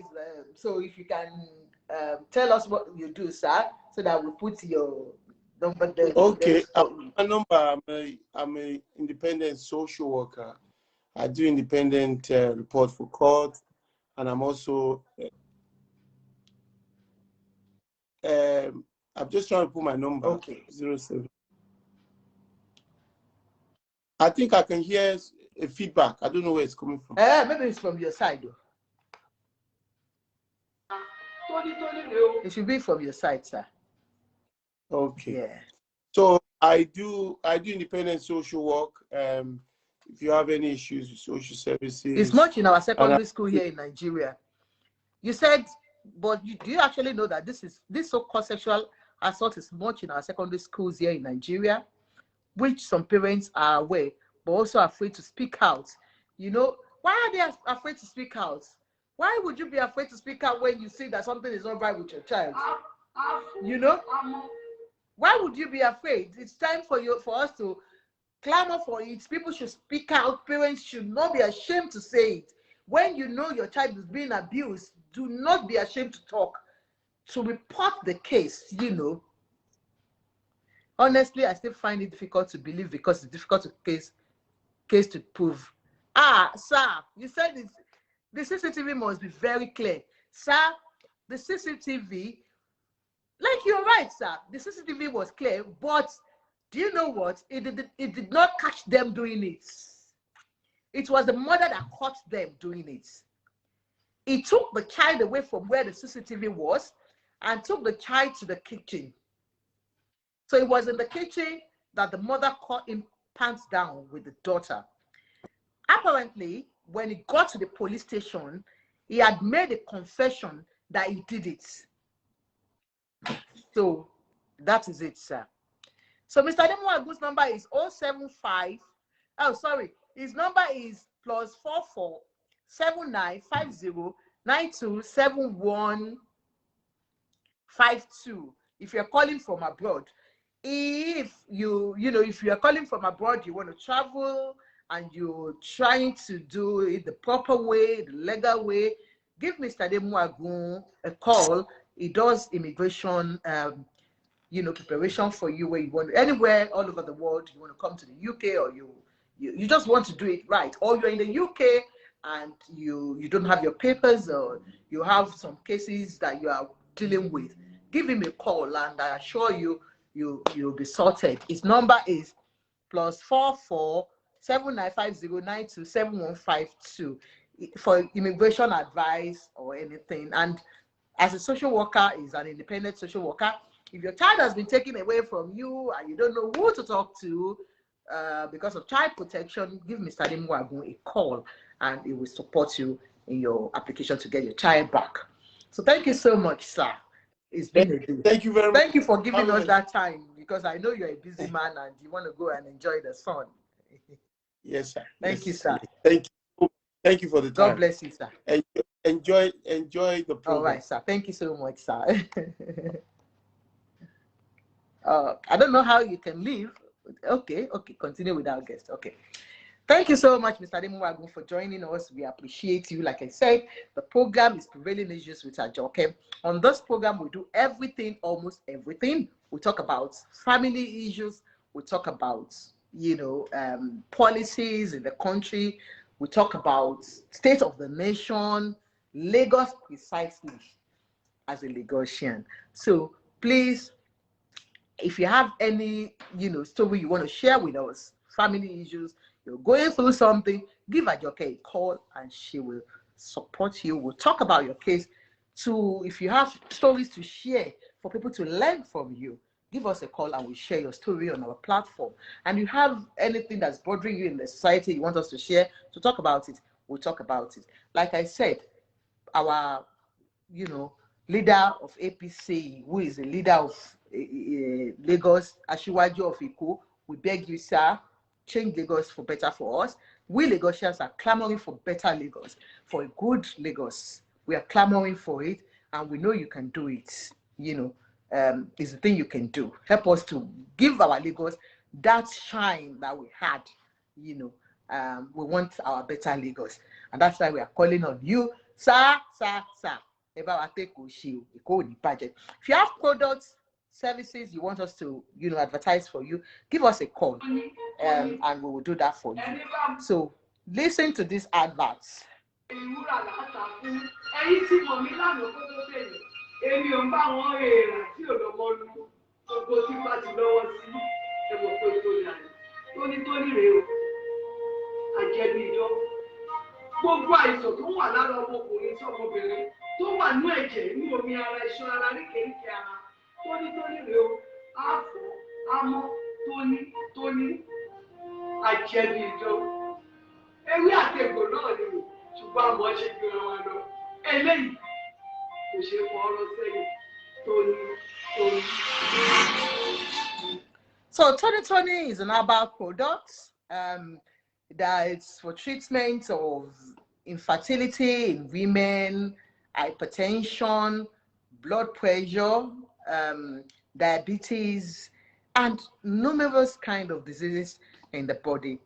So if you can tell us what you do, sir, so that we put your number there. Okay, my number. I'm a independent social worker. I do independent report for court, and I'm also. I'm just trying to put my number. Okay. 07. I think I can hear a feedback. I don't know where it's coming from. Maybe it's from your side, though. It should be from your side, sir. Okay. Yeah. So I do independent social work. If you have any issues with social services, it's much in our secondary school here in Nigeria. You said, but do you actually know that this so-called sexual assault is much in our secondary schools here in Nigeria, which some parents are aware, but also afraid to speak out. You know, why are they afraid to speak out? Why would you be afraid to speak out when you see that something is not right with your child? You know, why would you be afraid? It's time for us to clamor for it. People should speak out. Parents should not be ashamed to say it. When you know your child is being abused, do not be ashamed to talk, to report the case, you know. Honestly, I still find it difficult to believe because it's difficult to case to prove. Sir, you said the CCTV must be very clear. Sir, the CCTV, like you're right, sir, the CCTV was clear, but do you know what? It did not catch them doing it. It was the mother that caught them doing it. It took the child away from where the CCTV was and took the child to the kitchen. So it was in the kitchen that the mother caught him pants down with the daughter. Apparently, when he got to the police station, he had made a confession that he did it. So that is it, sir. So Mr. Demuagu's number is 075. Oh, sorry. His number is +44 7950 927152. If you're calling from abroad, if you are calling from abroad, you want to travel and you're trying to do it the proper way, the legal way, give Mr. Demuagu a call. He does immigration, preparation for you where you want, anywhere all over the world. You want to come to the UK, or you just want to do it right, or you're in the UK and you don't have your papers, or you have some cases that you are dealing with. Give him a call, and I assure you, you'll be sorted. His number is +44 7950 927152 for immigration advice or anything. And as a social worker, is an independent social worker. If your child has been taken away from you and you don't know who to talk to because of child protection, give Mr. Demuagu a call, and he will support you in your application to get your child back. So thank you so much, sir. It's been a day. Thank you very much. Thank you for giving us that time, because I know you're a busy man and you want to go and enjoy the sun. Yes, sir. Thank you, sir. Thank you. Thank you for the time. God bless you, sir. Enjoy the program. All right, sir. Thank you so much, sir. I don't know how you can leave. Okay, continue with our guest. Okay. Thank you so much, Mr. Ademuwagun, for joining us. We appreciate you. Like I said, the program is Prevailing Issues with Ajoke. On this program, we do everything, almost everything. We talk about family issues. We talk about, policies in the country. We talk about state of the nation, Lagos precisely, as a Lagosian. So please, if you have any, story you want to share with us, family issues, you're going through something, give Ajoke a call and she will support you. We'll talk about your case. If you have stories to share for people to learn from you, give us a call and we'll share your story on our platform. And you have anything that's bothering you in the society you want us to share, to talk about it, we'll talk about it. Like I said, our, leader of APC, who is the leader of Lagos, Asiwaju of Iko, we beg you, sir, change Lagos for better for us. We Lagosians are clamoring for better Lagos, for a good Lagos. We are clamoring for it, and we know you can do it. It's the thing you can do. Help us to give our Lagos that shine that we had. We want our better Lagos, and that's why we are calling on you, sir. If you have products, services you want us to, advertise for you, give us a call, and we will do that for you. So listen to these adverts. Gbogbo àìsàn tó wà lára ọmọkùnrin sọmọbìnrin tó wà ní ẹ̀jẹ̀ ní omi ara iṣan ara níkẹyìnkẹ ara tónítóní rèé o, àfọ amọ tóní àjẹbí ìjọ ewé àtẹgbò náà ni o, ṣùgbọ́n àmọ́ ṣe gbéra wa lọ eléyìí kò ṣe fọ̀rọ̀ sẹ́yìn tóní. So tónítóní is an herbal product that is for treatment of infertility in women, hypertension, blood pressure, diabetes, and numerous kinds of diseases in the body.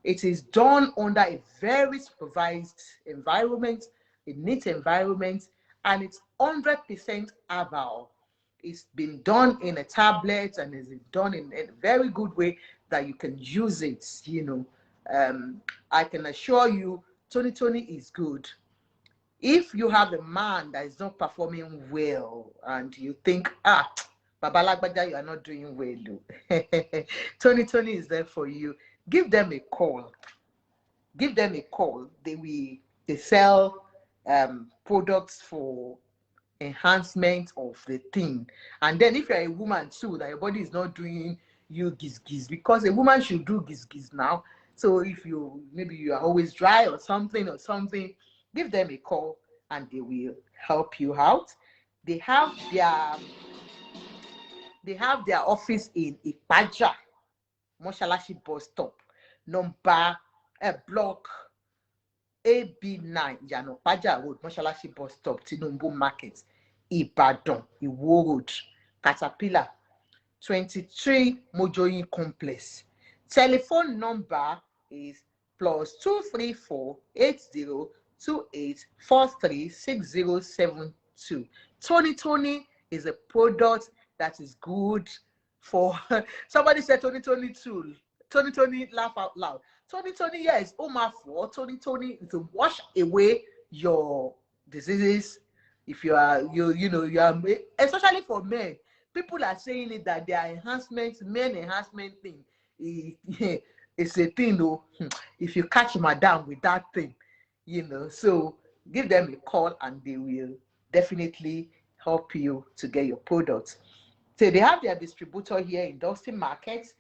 It is done under a very supervised environment, a neat environment, and it's 100% herbal. It's been done in a tablet and is done in a very good way that you can use it, I can assure you, tónítóní is good. If you have a man that is not performing well and you think, Baba Lagbaja, you are not doing well, tónítóní is there for you. Give them a call. Give them a call. They sell products for enhancement of the thing. And then if you're a woman too, that your body is not doing you giz, because a woman should do giz now. So if maybe you are always dry or something, give them a call and they will help you out. They have their office in Ipaja, Moshalashi bus stop, block AB9, Paja Road, Moshalashi bus stop, Tinumbu Market, Ibadan, Iwo Road, Caterpillar, 23 Mojoyin Complex. Telephone number is +234 8028 436072. Tónítóní is a product that is good for somebody said tónítóní too. Tónítóní, laugh out loud. Tónítóní, yes, for tónítóní to wash away your diseases. If you are especially for men. People are saying it that their men enhancement thing is a thing, though. If you catch madam with that thing, so give them a call and they will definitely help you to get your products. So they have their distributor here in Dustin Market,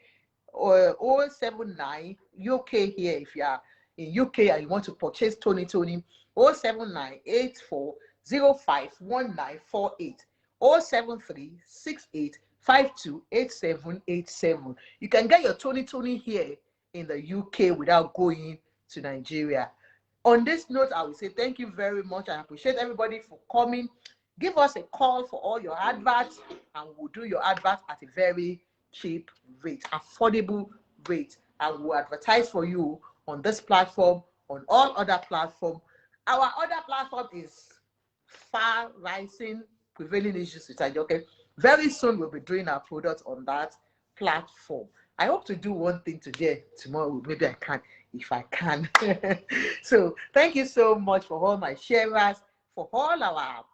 or 079 UK here. If you are in UK and you want to purchase tónítóní, 079 8405 1948. 073-6852-8787. You can get your Tony here in the UK without going to Nigeria. On this note, I will say thank you very much. I appreciate everybody for coming. Give us a call for all your adverts, and we'll do your adverts at a very cheap rate, affordable rate, and we'll advertise for you on this platform, on all other platforms. Our other platform is Far Rising Prevailing Issues with Ajoke. Very soon we'll be doing our products on that platform. I hope to do one thing today, tomorrow, maybe I can, if I can. So thank you so much for all my sharers, for all our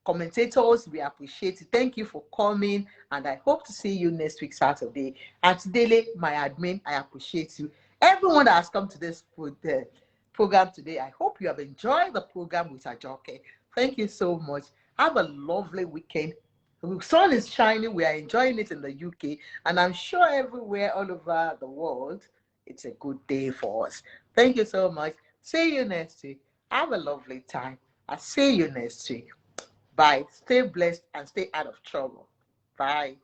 commentators. We appreciate it. Thank you for coming, and I hope to see you next week Saturday. And Dele, my admin, I appreciate you. Everyone that has come to this program today, I hope you have enjoyed the program with Ajoke. Thank you so much. Have a lovely weekend. The sun is shining. We are enjoying it in the UK, and I'm sure everywhere all over the world, it's a good day for us. Thank you so much. See you next week. Have a lovely time. I'll see you next week. Bye. Stay blessed and stay out of trouble. Bye.